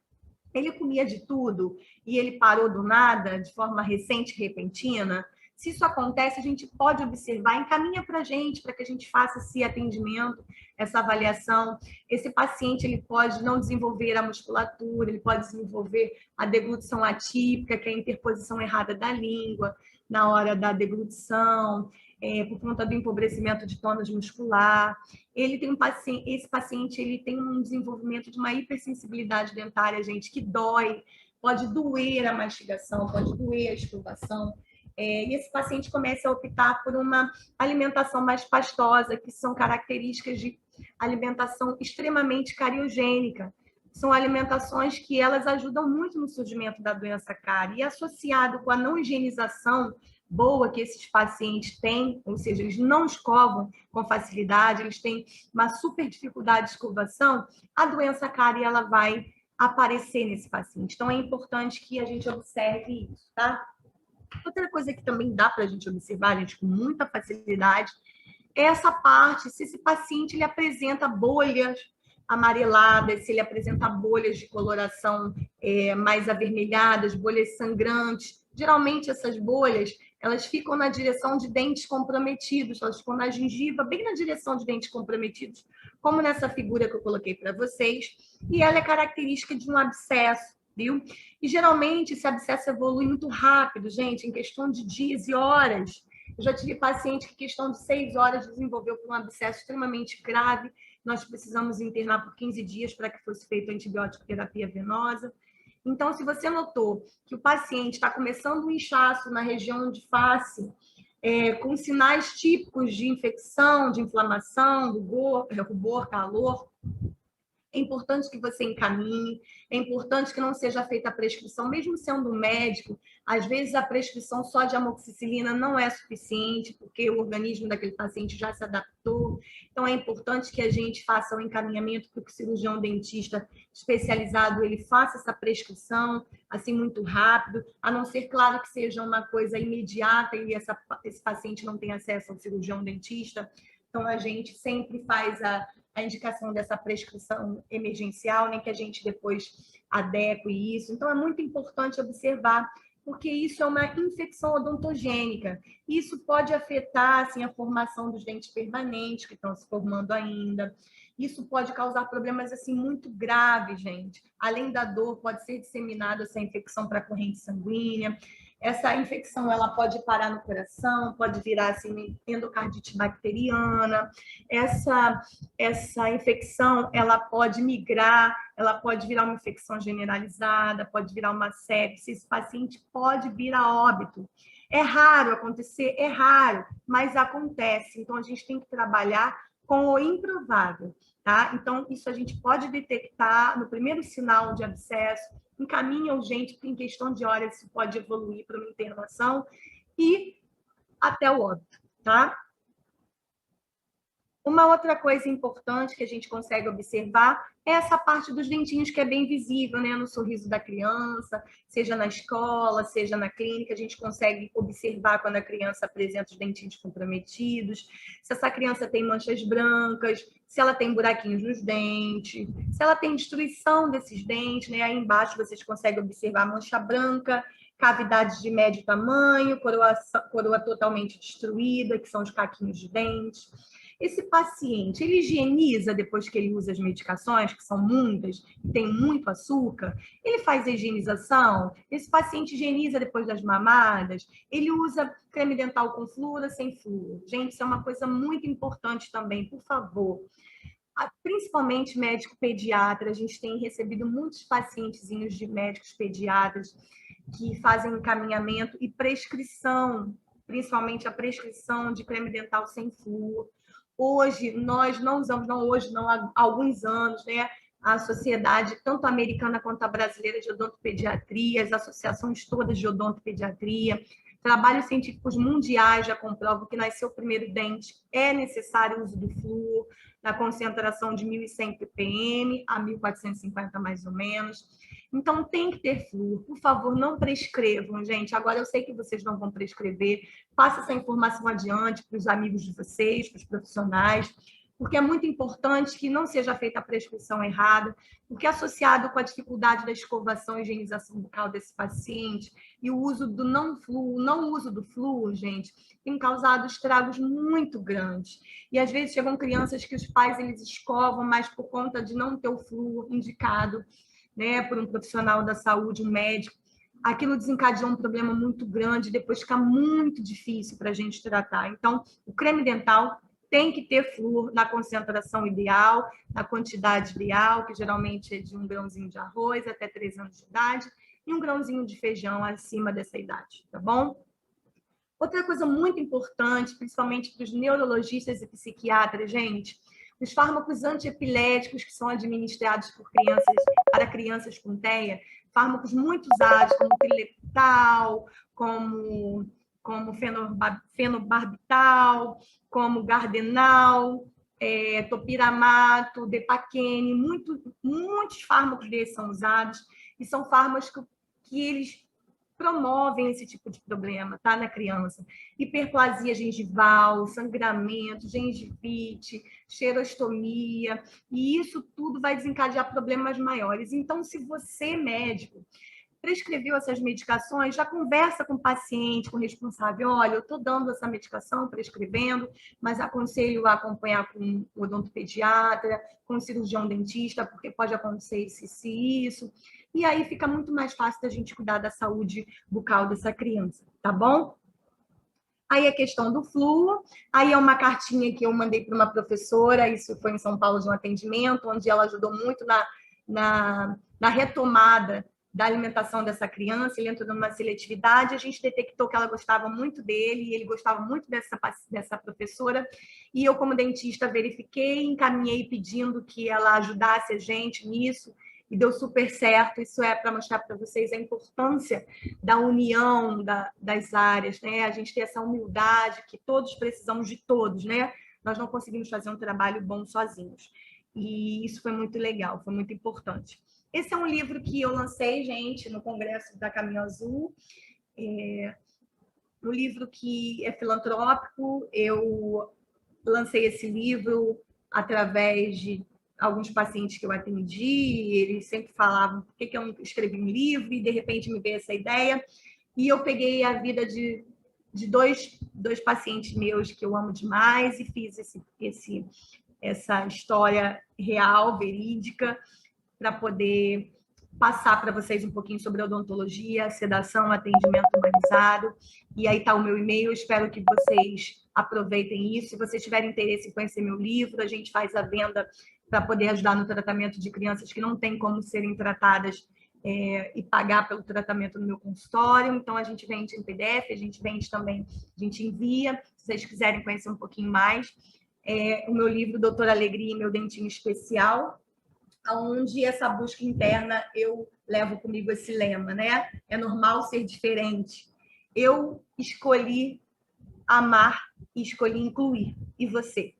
Ele comia de tudo e ele parou do nada, de forma recente, repentina. Se isso acontece, a gente pode observar, encaminha para a gente, para que a gente faça esse atendimento, essa avaliação. Esse paciente ele pode não desenvolver a musculatura, ele pode desenvolver a deglutição atípica, que é a interposição errada da língua na hora da deglutição, por conta do empobrecimento de tônus muscular. Ele tem esse paciente ele tem um desenvolvimento de uma hipersensibilidade dentária, gente, que dói, pode doer a mastigação, pode doer a escovação. E esse paciente começa a optar por uma alimentação mais pastosa, que são características de alimentação extremamente cariogênica. São alimentações que elas ajudam muito no surgimento da doença cárie. E associado com a não higienização boa que esses pacientes têm, ou seja, eles não escovam com facilidade, eles têm uma super dificuldade de escovação, a doença cárie ela vai aparecer nesse paciente. Então, é importante que a gente observe isso, tá? Outra coisa que também dá para a gente observar, gente, com muita facilidade, é essa parte, se esse paciente ele apresenta bolhas amareladas, se ele apresenta bolhas de coloração mais avermelhadas, bolhas sangrantes. Geralmente, essas bolhas, elas ficam na direção de dentes comprometidos, elas ficam na gengiva, bem na direção de dentes comprometidos, como nessa figura que eu coloquei para vocês, e ela é característica de um abscesso, viu? E geralmente esse abscesso evolui muito rápido, gente, em questão de dias e horas. Eu já tive paciente que, em questão de 6 horas, desenvolveu um abscesso extremamente grave. Nós precisamos internar por 15 dias para que fosse feita a antibiótico terapia venosa. Então, se você notou que o paciente está começando um inchaço na região de face, com sinais típicos de infecção, de inflamação, rubor, calor, é importante que você encaminhe, é importante que não seja feita a prescrição, mesmo sendo um médico, às vezes a prescrição só de amoxicilina não é suficiente, porque o organismo daquele paciente já se adaptou. Então, é importante que a gente faça o encaminhamento para que o cirurgião dentista especializado ele faça essa prescrição, assim, muito rápido, a não ser, claro, que seja uma coisa imediata e esse paciente não tem acesso ao cirurgião dentista. Então, a gente sempre faz a indicação dessa prescrição emergencial, nem que a gente depois adeque isso. Então, é muito importante observar, porque isso é uma infecção odontogênica. Isso pode afetar assim, a formação dos dentes permanentes, que estão se formando ainda. Isso pode causar problemas assim, muito graves, gente. Além da dor, pode ser disseminada essa infecção para a corrente sanguínea. Essa infecção ela pode parar no coração, pode virar assim, endocardite bacteriana. Essa infecção ela pode migrar, ela pode virar uma infecção generalizada, pode virar uma sepse. Esse paciente pode vir a óbito. É raro acontecer, é raro, mas acontece. Então, a gente tem que trabalhar com o improvável, tá? Então, isso a gente pode detectar no primeiro sinal de abscesso, encaminha urgente, porque em questão de horas isso pode evoluir para uma internação e até o óbito, tá? Uma outra coisa importante que a gente consegue observar é essa parte dos dentinhos que é bem visível, né? No sorriso da criança, seja na escola, seja na clínica, a gente consegue observar quando a criança apresenta os dentinhos comprometidos, se essa criança tem manchas brancas, se ela tem buraquinhos nos dentes, se ela tem destruição desses dentes, né? Aí embaixo vocês conseguem observar mancha branca, cavidades de médio tamanho, coroa totalmente destruída, que são os caquinhos de dente. Esse paciente, ele higieniza depois que ele usa as medicações, que são muitas, e tem muito açúcar? Ele faz a higienização? Esse paciente higieniza depois das mamadas? Ele usa creme dental com flúor, sem flúor? Gente, isso é uma coisa muito importante também, por favor. Principalmente médico pediatra, a gente tem recebido muitos pacientezinhos de médicos pediatras que fazem encaminhamento e prescrição, principalmente a prescrição de creme dental sem flúor. Hoje, nós não usamos, não hoje, não há alguns anos, né? a sociedade, tanto a americana quanto a brasileira de odontopediatria, as associações todas de odontopediatria, trabalhos científicos mundiais já comprovam que nasceu o primeiro dente é necessário o uso do flúor, na concentração de 1.100 ppm a 1.450 mais ou menos. Então, tem que ter flúor. Por favor, não prescrevam, gente. Agora, eu sei que vocês não vão prescrever. Passe essa informação adiante para os amigos de vocês, para os profissionais, porque é muito importante que não seja feita a prescrição errada, porque associado com a dificuldade da escovação e higienização bucal desse paciente e o uso do não uso do flúor, gente, tem causado estragos muito grandes. E às vezes chegam crianças que os pais eles escovam, mas por conta de não ter o flúor indicado, né, por um profissional da saúde, um médico, aquilo desencadeou um problema muito grande, depois fica muito difícil para a gente tratar. Então, o creme dental tem que ter flúor na concentração ideal, na quantidade ideal, que geralmente é de 1 grãozinho de arroz até 3 anos de idade, e 1 grãozinho de feijão acima dessa idade, tá bom? Outra coisa muito importante, principalmente para os neurologistas e psiquiatras, gente, os fármacos antiepiléticos que são administrados por crianças, para crianças com TEA, fármacos muito usados, como trileptal, como fenobarbital, como gardenal, topiramato, depaquene, muitos fármacos desses são usados, e são fármacos que eles promovem esse tipo de problema, tá, na criança. Hiperplasia gengival, sangramento, gengivite, xerostomia, e isso tudo vai desencadear problemas maiores. Então, se você, médico, prescreveu essas medicações, já conversa com o paciente, com o responsável, olha, eu estou dando essa medicação, prescrevendo, mas aconselho a acompanhar com o odontopediatra, com o cirurgião dentista, porque pode acontecer isso. E aí fica muito mais fácil da gente cuidar da saúde bucal dessa criança, tá bom? Aí a questão do flúor, aí é uma cartinha que eu mandei para uma professora, isso foi em São Paulo de um atendimento, onde ela ajudou muito na retomada da alimentação dessa criança. Ele entrou numa seletividade, a gente detectou que ela gostava muito dele, e ele gostava muito dessa professora, e eu, como dentista, verifiquei, encaminhei pedindo que ela ajudasse a gente nisso, e deu super certo. Isso é para mostrar para vocês a importância da união das áreas, né? A gente ter essa humildade, que todos precisamos de todos, né? Nós não conseguimos fazer um trabalho bom sozinhos. E isso foi muito legal, foi muito importante. Esse é um livro que eu lancei, gente, no Congresso da Caminho Azul. Um livro que é filantrópico. Eu lancei esse livro através de alguns pacientes que eu atendi, eles sempre falavam por que eu não escrevi um livro, e de repente me veio essa ideia, e eu peguei a vida de dois pacientes meus que eu amo demais e fiz essa história real, verídica, para poder passar para vocês um pouquinho sobre odontologia, sedação, atendimento humanizado. E aí está o meu e-mail, espero que vocês aproveitem isso. Se vocês tiverem interesse em conhecer meu livro, a gente faz a venda para poder ajudar no tratamento de crianças que não têm como serem tratadas e pagar pelo tratamento no meu consultório. Então, a gente vende em PDF, a gente vende também, a gente envia, se vocês quiserem conhecer um pouquinho mais. O meu livro, Doutora Alegria e Meu Dentinho Especial, onde essa busca interna eu levo comigo esse lema, né? É normal ser diferente. Eu escolhi amar e escolhi incluir. E você?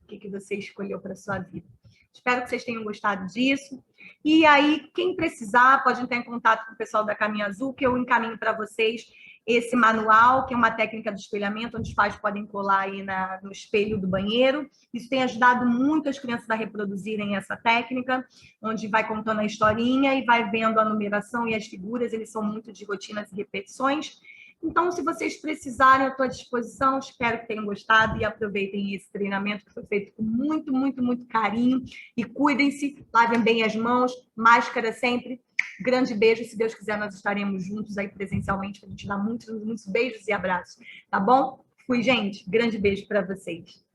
O que você escolheu para a sua vida? Espero que vocês tenham gostado disso. E aí, quem precisar, pode entrar em contato com o pessoal da Caminho Azul, que eu encaminho para vocês esse manual, que é uma técnica de espelhamento, onde os pais podem colar aí no espelho do banheiro. Isso tem ajudado muito as crianças a reproduzirem essa técnica, onde vai contando a historinha e vai vendo a numeração e as figuras. Eles são muito de rotinas e repetições. Então, se vocês precisarem, eu estou à disposição. Espero que tenham gostado e aproveitem esse treinamento, que foi feito com muito, muito, muito carinho. E cuidem-se, lavem bem as mãos, máscara sempre. Grande beijo. Se Deus quiser, nós estaremos juntos aí presencialmente para a gente dar muitos, muitos beijos e abraços. Tá bom? Fui, gente. Grande beijo para vocês.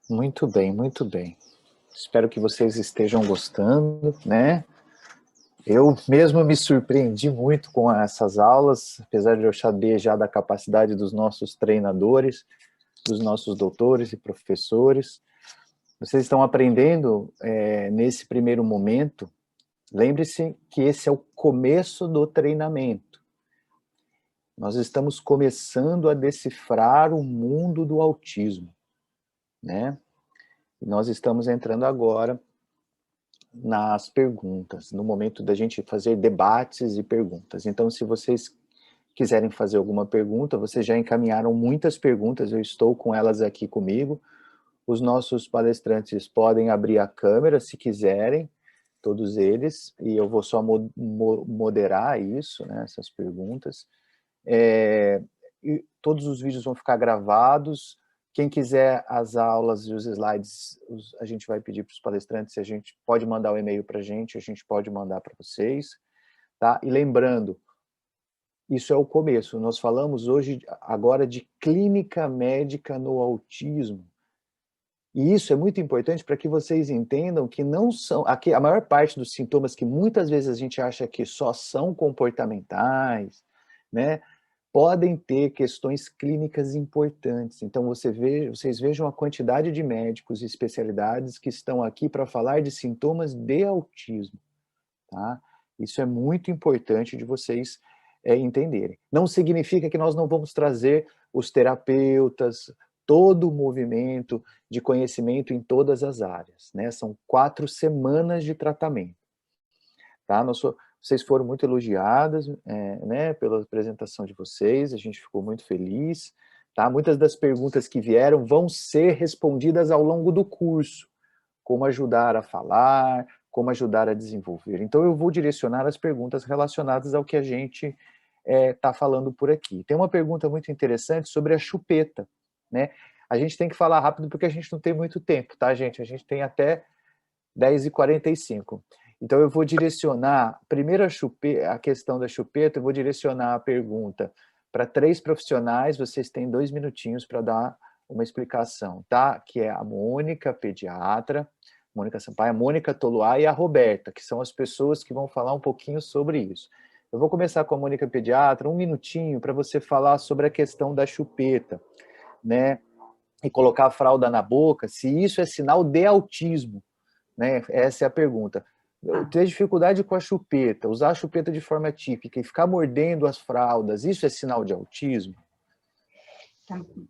Muito bem, muito bem. Espero que vocês estejam gostando, né? Eu mesmo me surpreendi muito com essas aulas, apesar de eu saber já da capacidade dos nossos treinadores, dos nossos doutores e professores. Vocês estão aprendendo nesse primeiro momento. Lembre-se que esse é o começo do treinamento. Nós estamos começando a decifrar o mundo do autismo, né? E nós estamos entrando agora nas perguntas, no momento da gente fazer debates e perguntas. Então, se vocês quiserem fazer alguma pergunta, vocês já encaminharam muitas perguntas, eu estou com elas aqui comigo. Os nossos palestrantes podem abrir a câmera, se quiserem, todos eles, e eu vou só moderar isso, né, essas perguntas. E todos os vídeos vão ficar gravados. Quem quiser as aulas e os slides, a gente vai pedir para os palestrantes, a gente pode mandar o e-mail para a gente pode mandar para vocês, tá? E lembrando, isso é o começo, nós falamos hoje, agora, de clínica médica no autismo, e isso é muito importante para que vocês entendam que não são, aqui, a maior parte dos sintomas que muitas vezes a gente acha que só são comportamentais, né? Podem ter questões clínicas importantes. Então, vocês vejam a quantidade de médicos e especialidades que estão aqui para falar de sintomas de autismo. Tá? Isso é muito importante de vocês entenderem. Não significa que nós não vamos trazer os terapeutas, todo o movimento de conhecimento em todas as áreas. Né? São 4 semanas de tratamento. Tá? Vocês foram muito elogiadas, né, pela apresentação de vocês, a gente ficou muito feliz, tá? Muitas das perguntas que vieram vão ser respondidas ao longo do curso, como ajudar a falar, como ajudar a desenvolver. Então eu vou direcionar as perguntas relacionadas ao que a gente está falando por aqui. Tem uma pergunta muito interessante sobre a chupeta, né? A gente tem que falar rápido porque a gente não tem muito tempo, tá, gente? A gente tem até 10h45. Então, eu vou direcionar, primeiro a questão da chupeta, eu vou direcionar a pergunta para 3 profissionais, vocês têm 2 minutinhos para dar uma explicação, tá? Que é a Mônica, pediatra, Mônica Sampaio, a Mônica Toluá e a Roberta, que são as pessoas que vão falar um pouquinho sobre isso. Eu vou começar com a Mônica, pediatra, 1 minutinho para você falar sobre a questão da chupeta, né? E colocar a fralda na boca, se isso é sinal de autismo, né? Essa é a pergunta. Ter dificuldade com a chupeta, usar a chupeta de forma típica e ficar mordendo as fraldas, isso é sinal de autismo?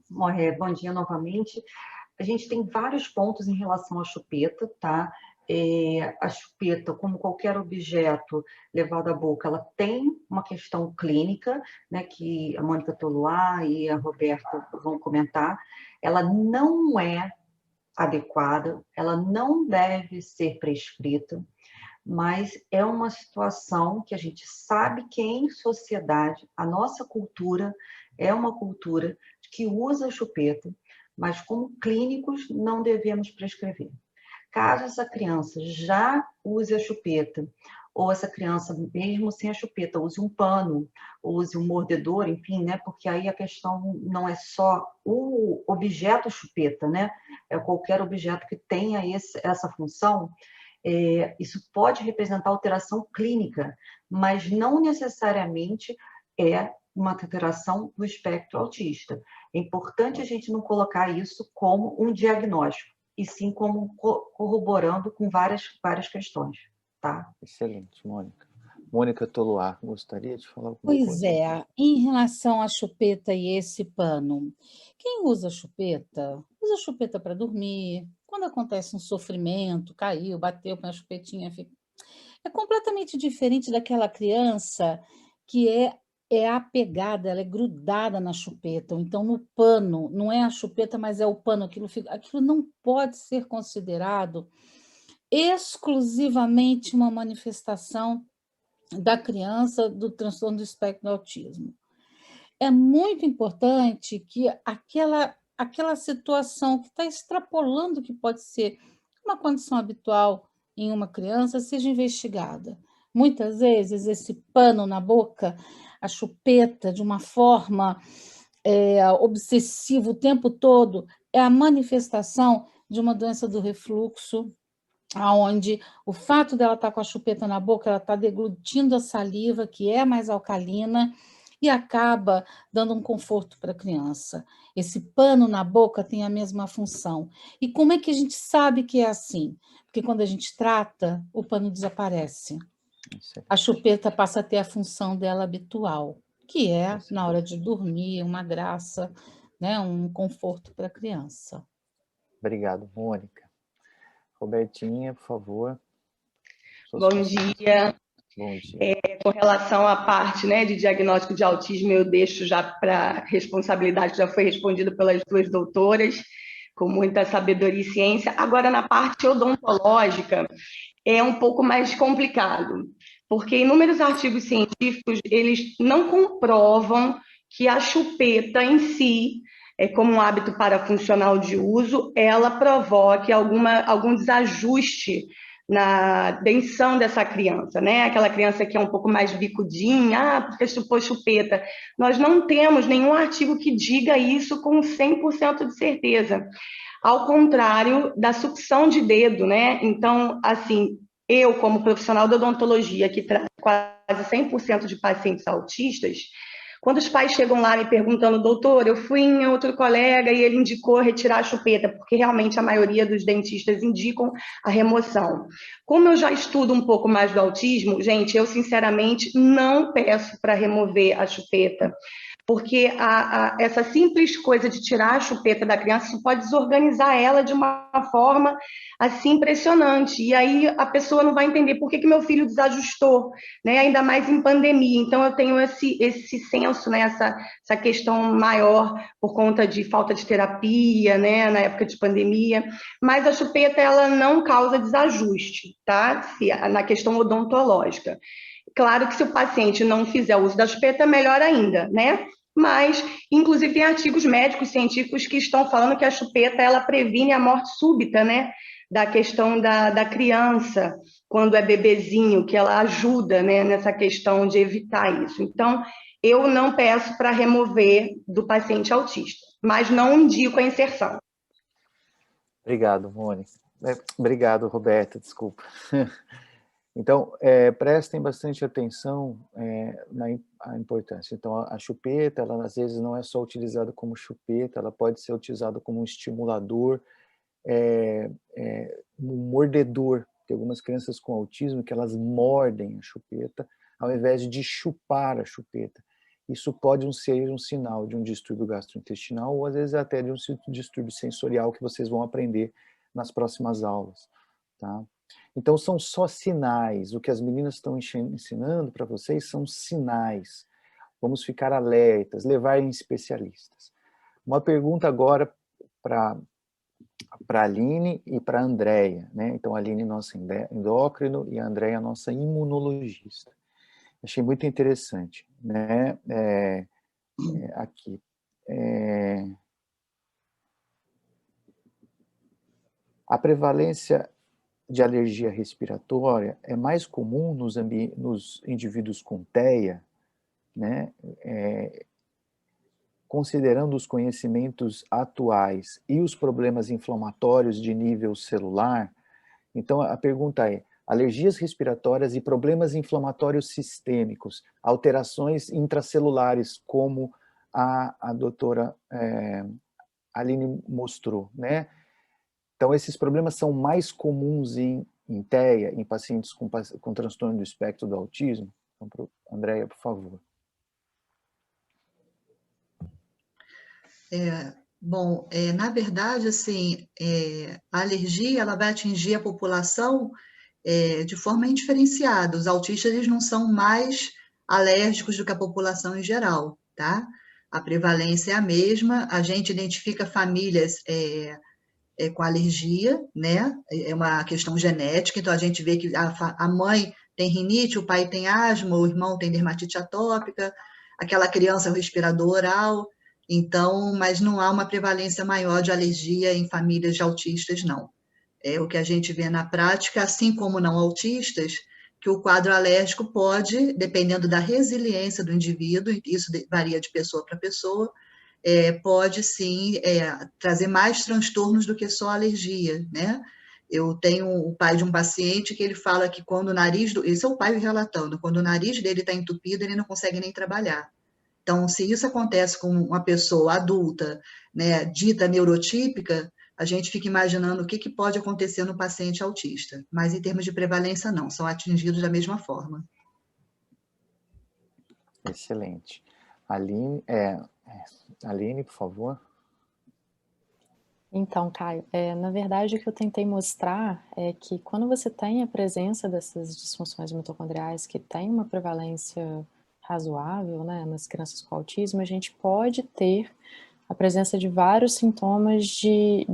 Bom dia novamente. A gente tem vários pontos em relação à chupeta, tá? A chupeta, como qualquer objeto levado à boca, ela tem uma questão clínica, né, que a Mônica Toluá e a Roberta vão comentar. Ela não é adequada, ela não deve ser prescrita, mas é uma situação que a gente sabe que em sociedade, a nossa cultura é uma cultura que usa chupeta, mas como clínicos não devemos prescrever. Caso essa criança já use a chupeta, ou essa criança, mesmo sem a chupeta, use um pano, use um mordedor, enfim, né? Porque aí a questão não é só o objeto chupeta, né? É qualquer objeto que tenha essa função. Isso pode representar alteração clínica, mas não necessariamente é uma alteração do espectro autista. É importante a gente não colocar isso como um diagnóstico, e sim como corroborando com várias questões, tá? Excelente, Mônica. Mônica Toluá, gostaria de falar alguma coisa? Pois é, em relação à chupeta e esse pano, quem usa chupeta para dormir, quando acontece um sofrimento, caiu, bateu com a chupetinha, é completamente diferente daquela criança que é apegada, ela é grudada na chupeta, ou então no pano, não é a chupeta, mas é o pano, aquilo não pode ser considerado exclusivamente uma manifestação da criança do transtorno do espectro do autismo. É muito importante que aquela situação que está extrapolando o que pode ser uma condição habitual em uma criança seja investigada. Muitas vezes, esse pano na boca, a chupeta, de uma forma obsessiva o tempo todo, é a manifestação de uma doença do refluxo, onde o fato dela estar com a chupeta na boca, ela está deglutindo a saliva, que é mais alcalina, e acaba dando um conforto para a criança. Esse pano na boca tem a mesma função. E como é que a gente sabe que é assim? Porque quando a gente trata, o pano desaparece. A chupeta passa a ter a função dela habitual, que é, na hora de dormir, uma graça, né, um conforto para a criança. Obrigado, Mônica. Robertinha, por favor. Bom dia. Bom dia. Com relação à parte, né, de diagnóstico de autismo, eu deixo já para responsabilidade, já foi respondido pelas duas doutoras, com muita sabedoria e ciência. Agora, na parte odontológica, é um pouco mais complicado, porque inúmeros artigos científicos, eles não comprovam que a chupeta em si, como um hábito parafuncional de uso, ela provoque algum desajuste na dentição dessa criança, né? Aquela criança que é um pouco mais bicudinha, porque chupou chupeta. Nós não temos nenhum artigo que diga isso com 100% de certeza. Ao contrário da sucção de dedo, né? Então, assim, eu, como profissional da odontologia, que trata quase 100% de pacientes autistas, quando os pais chegam lá me perguntando, doutor, eu fui em outro colega e ele indicou retirar a chupeta, porque realmente a maioria dos dentistas indicam a remoção. Como eu já estudo um pouco mais do autismo, gente, eu sinceramente não peço para remover a chupeta, porque essa simples coisa de tirar a chupeta da criança, isso pode desorganizar ela de uma forma assim impressionante, e aí a pessoa não vai entender por que meu filho desajustou, né? Ainda mais em pandemia. Então eu tenho esse senso, né? essa questão maior por conta de falta de terapia, né? Na época de pandemia, mas a chupeta ela não causa desajuste, tá? Na questão odontológica. Claro que se o paciente não fizer uso da chupeta, melhor ainda, né? Mas, inclusive, tem artigos médicos científicos que estão falando que a chupeta, ela previne a morte súbita, né? Da questão da criança, quando é bebezinho, que ela ajuda, né? Nessa questão de evitar isso. Então, eu não peço para remover do paciente autista, mas não indico a inserção. Obrigado, Mônica. Obrigado, Roberta, desculpa. Então, prestem bastante atenção na importância. Então, a chupeta, ela às vezes não é só utilizada como chupeta, ela pode ser utilizada como um estimulador, um mordedor. Tem algumas crianças com autismo que elas mordem a chupeta ao invés de chupar a chupeta. Isso pode ser um sinal de um distúrbio gastrointestinal ou às vezes até de um distúrbio sensorial que vocês vão aprender nas próximas aulas, tá? Então, são só sinais. O que as meninas estão ensinando para vocês são sinais. Vamos ficar alertas, levar em especialistas. Uma pergunta agora para a Aline e para a Andréia, né? Então, a Aline, nossa endócrino, e a Andréia, nossa imunologista. Achei muito interessante, né? Aqui. A prevalência de alergia respiratória é mais comum nos indivíduos com TEA, né? Considerando os conhecimentos atuais e os problemas inflamatórios de nível celular. Então, a pergunta é, alergias respiratórias e problemas inflamatórios sistêmicos, alterações intracelulares, como a doutora Aline mostrou, né? Então, esses problemas são mais comuns em TEA, em pacientes com transtorno do espectro do autismo? Então, Andréia, por favor. Bom, na verdade, assim, a alergia ela vai atingir a população de forma indiferenciada. Os autistas eles não são mais alérgicos do que a população em geral, tá? A prevalência é a mesma, a gente identifica famílias com alergia, né? É uma questão genética, então a gente vê que a mãe tem rinite, o pai tem asma, o irmão tem dermatite atópica, aquela criança é o respirador oral, então, mas não há uma prevalência maior de alergia em famílias de autistas, não. É o que a gente vê na prática, assim como não autistas, que o quadro alérgico pode, dependendo da resiliência do indivíduo, isso varia de pessoa para pessoa, pode sim trazer mais transtornos do que só alergia, né? Eu tenho o pai de um paciente que ele fala que quando o nariz, esse é o pai relatando, quando o nariz dele está entupido, ele não consegue nem trabalhar. Então, se isso acontece com uma pessoa adulta, né, dita neurotípica, a gente fica imaginando o que pode acontecer no paciente autista. Mas em termos de prevalência, não, são atingidos da mesma forma. Excelente. Aline, por favor. Então, Caio, na verdade o que eu tentei mostrar é que quando você tem a presença dessas disfunções mitocondriais que tem uma prevalência razoável, né, nas crianças com autismo, a gente pode ter a presença de vários sintomas de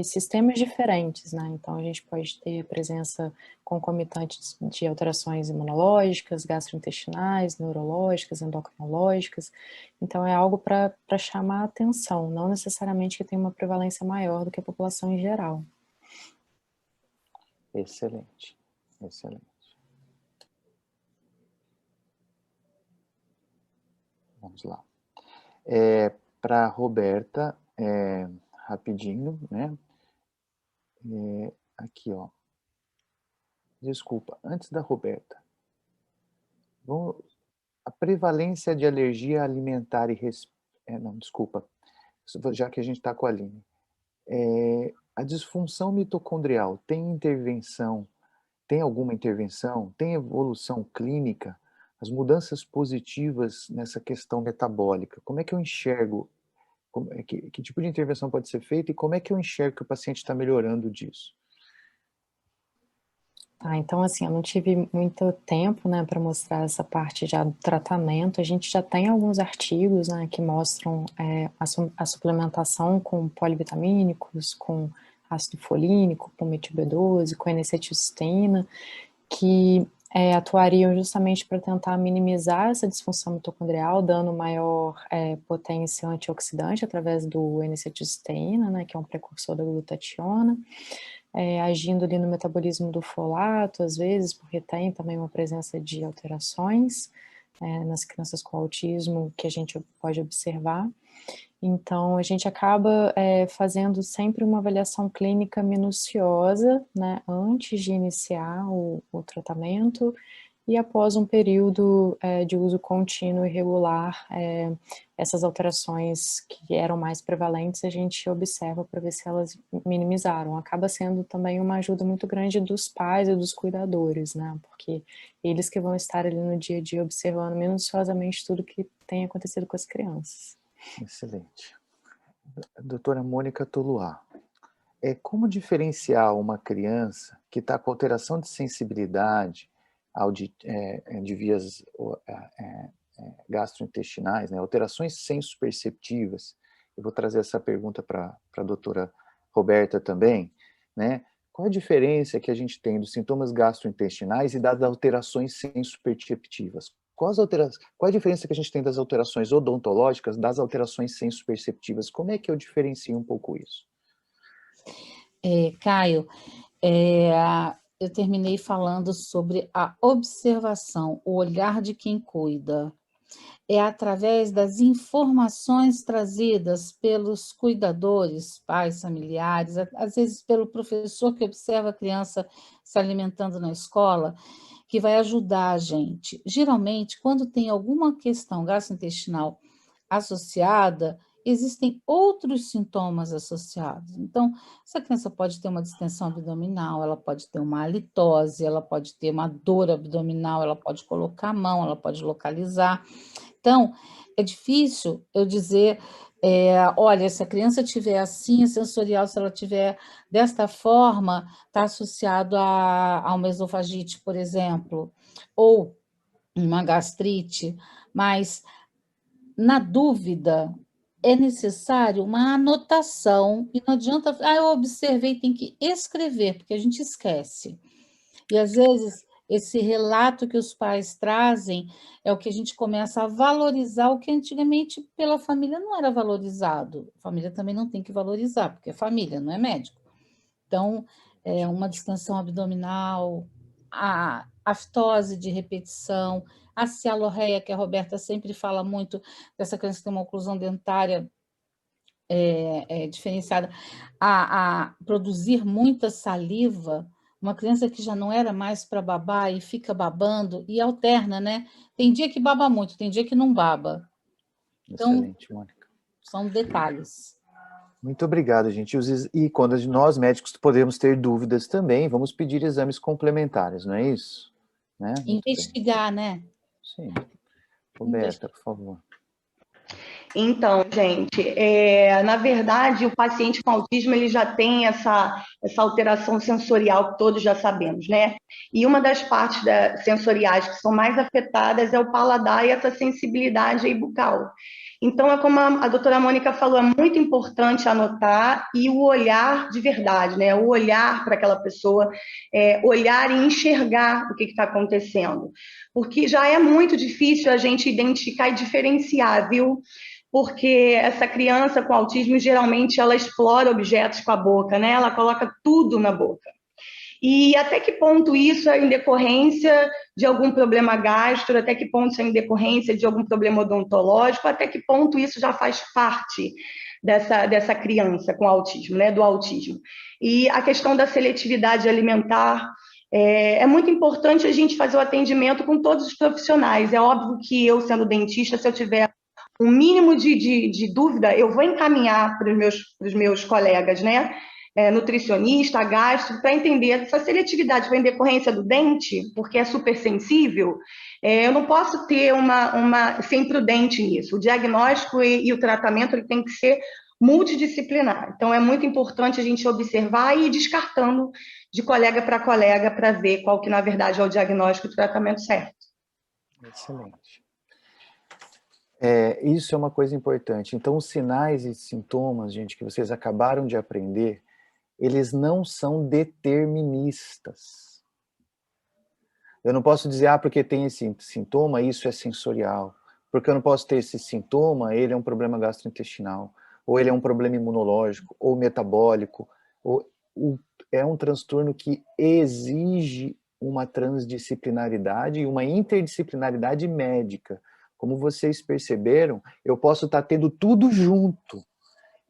sistemas diferentes, né? Então, a gente pode ter a presença concomitante de alterações imunológicas, gastrointestinais, neurológicas, endocrinológicas. Então, é algo para chamar a atenção, não necessariamente que tem uma prevalência maior do que a população em geral. Excelente, excelente. Vamos lá. Para a Roberta, rapidinho, né? Aqui, ó. Desculpa, antes da Roberta. A prevalência de alergia alimentar e não, desculpa. Já que a gente está com a Aline. A disfunção mitocondrial tem intervenção? Tem alguma intervenção? Tem evolução clínica? As mudanças positivas nessa questão metabólica, como é que eu enxergo? Que tipo de intervenção pode ser feita e como é que eu enxergo que o paciente está melhorando disso? Então, assim, eu não tive muito tempo, né, para mostrar essa parte já do tratamento. A gente já tem alguns artigos, né, que mostram a suplementação com polivitamínicos, com ácido folínico, com metil B12, com N-acetilcisteína, que atuariam justamente para tentar minimizar essa disfunção mitocondrial, dando maior potência antioxidante através do N-acetilcisteína, né, que é um precursor da glutationa, agindo ali no metabolismo do folato, às vezes, porque tem também uma presença de alterações nas crianças com autismo que a gente pode observar. Então, a gente acaba fazendo sempre uma avaliação clínica minuciosa, né, antes de iniciar o tratamento e após um período de uso contínuo e regular, essas alterações que eram mais prevalentes, a gente observa para ver se elas minimizaram. Acaba sendo também uma ajuda muito grande dos pais e dos cuidadores, né, porque eles que vão estar ali no dia a dia observando minuciosamente tudo que tem acontecido com as crianças. Excelente. Doutora Mônica Toluá, como diferenciar uma criança que está com alteração de sensibilidade de vias gastrointestinais, né, alterações sensoperceptivas? Eu vou trazer essa pergunta para a doutora Roberta também, né? Qual a diferença que a gente tem dos sintomas gastrointestinais e das alterações sensoperceptivas? Qual a diferença que a gente tem das alterações odontológicas das alterações sensoperceptivas? Como é que eu diferencio um pouco isso? Caio, eu terminei falando sobre a observação, o olhar de quem cuida. É através das informações trazidas pelos cuidadores, pais, familiares, às vezes pelo professor que observa a criança se alimentando na escola, que vai ajudar a gente. Geralmente, quando tem alguma questão gastrointestinal associada, existem outros sintomas associados. Então, essa criança pode ter uma distensão abdominal, ela pode ter uma halitose, ela pode ter uma dor abdominal, ela pode colocar a mão, ela pode localizar. Então, é difícil eu dizer, olha, se a criança tiver assim, sensorial, se ela tiver desta forma, está associado a uma esofagite, por exemplo, ou uma gastrite, mas, na dúvida, é necessário uma anotação, e não adianta, eu observei, tem que escrever, porque a gente esquece. E, às vezes, esse relato que os pais trazem é o que a gente começa a valorizar, o que antigamente pela família não era valorizado. A família também não tem que valorizar, porque é família, não é médico. Então, uma distensão abdominal, a aftose de repetição, a cialorreia, que a Roberta sempre fala muito, dessa criança que tem uma oclusão dentária diferenciada, a produzir muita saliva, uma criança que já não era mais para babar e fica babando, e alterna, né? Tem dia que baba muito, tem dia que não baba. Então, Excelente, Mônica. são detalhes. Muito obrigado, gente. E quando nós, médicos, podemos ter dúvidas também, vamos pedir exames complementares, não é isso? Né? Investigar, né? Sim. Roberta, por favor. Então, gente, na verdade, o paciente com autismo ele já tem essa alteração sensorial que todos já sabemos, né? E uma das partes sensoriais que são mais afetadas é o paladar e essa sensibilidade aí bucal. Então, é como a doutora Mônica falou, é muito importante anotar e o olhar de verdade, né? O olhar para aquela pessoa, olhar e enxergar o que está acontecendo. Porque já é muito difícil a gente identificar e diferenciar, viu? Porque essa criança com autismo, geralmente, ela explora objetos com a boca, né? Ela coloca tudo na boca. E até que ponto isso é em decorrência de algum problema gastro, até que ponto isso é em decorrência de algum problema odontológico, até que ponto isso já faz parte dessa criança com autismo, né? Do autismo. E a questão da seletividade alimentar, é muito importante a gente fazer o atendimento com todos os profissionais. É óbvio que eu, sendo dentista, se eu tiver um mínimo de dúvida, eu vou encaminhar para os meus colegas, né? Nutricionista, gastro, para entender se a seletividade vem em decorrência do dente, porque é super sensível, eu não posso ter ser imprudente nisso. O diagnóstico e o tratamento ele tem que ser multidisciplinar. Então, é muito importante a gente observar e ir descartando de colega para ver qual que, na verdade, é o diagnóstico e o tratamento certo. Excelente. Isso é uma coisa importante. Então, os sinais e sintomas, gente, que vocês acabaram de aprender, eles não são deterministas. Eu não posso dizer, porque tem esse sintoma, isso é sensorial. Porque eu não posso ter esse sintoma, ele é um problema gastrointestinal, ou ele é um problema imunológico, ou metabólico, ou é um transtorno que exige uma transdisciplinaridade e uma interdisciplinaridade médica. Como vocês perceberam, eu posso estar tendo tudo junto,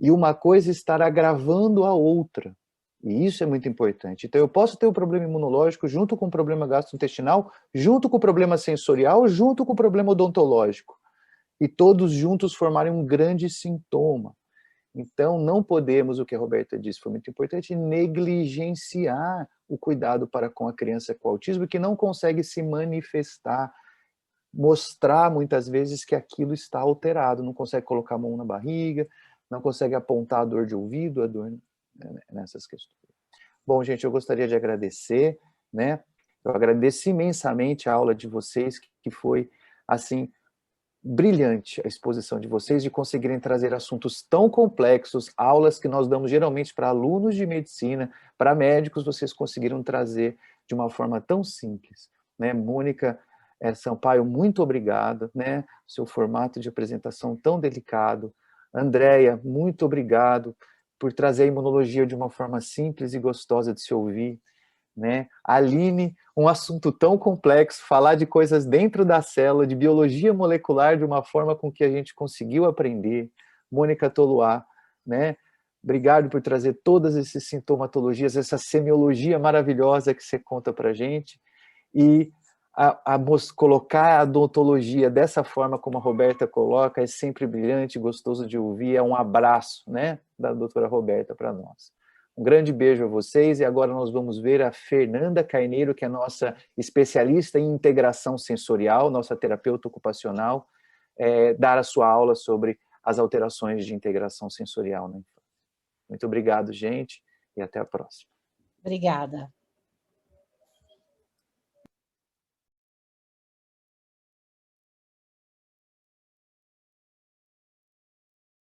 e uma coisa estar agravando a outra. E isso é muito importante. Então, eu posso ter o problema imunológico junto com o problema gastrointestinal, junto com o problema sensorial, junto com o problema odontológico. E todos juntos formarem um grande sintoma. Então, não podemos, o que a Roberta disse foi muito importante, negligenciar o cuidado para com a criança com autismo, que não consegue se manifestar, mostrar muitas vezes que aquilo está alterado, não consegue colocar a mão na barriga, não consegue apontar a dor de ouvido, a dor nessas questões. Bom, gente, eu gostaria de agradecer, né? Eu agradeço imensamente a aula de vocês, que foi, assim, brilhante a exposição de vocês, de conseguirem trazer assuntos tão complexos, aulas que nós damos geralmente para alunos de medicina, para médicos, vocês conseguiram trazer de uma forma tão simples, né? Mônica Sampaio, muito obrigado, né? Seu formato de apresentação tão delicado. Andréia, muito obrigado por trazer a imunologia de uma forma simples e gostosa de se ouvir, né? Aline, um assunto tão complexo, falar de coisas dentro da célula, de biologia molecular de uma forma com que a gente conseguiu aprender. Mônica Toluá, né? Obrigado por trazer todas essas sintomatologias, essa semiologia maravilhosa que você conta pra gente, e colocar a odontologia dessa forma como a Roberta coloca é sempre brilhante, gostoso de ouvir, é um abraço, né, da doutora Roberta para nós. Um grande beijo a vocês, e agora nós vamos ver a Fernanda Carneiro, que é nossa especialista em integração sensorial, nossa terapeuta ocupacional, dar a sua aula sobre as alterações de integração sensorial na infância. Muito obrigado, gente, e até a próxima. Obrigada.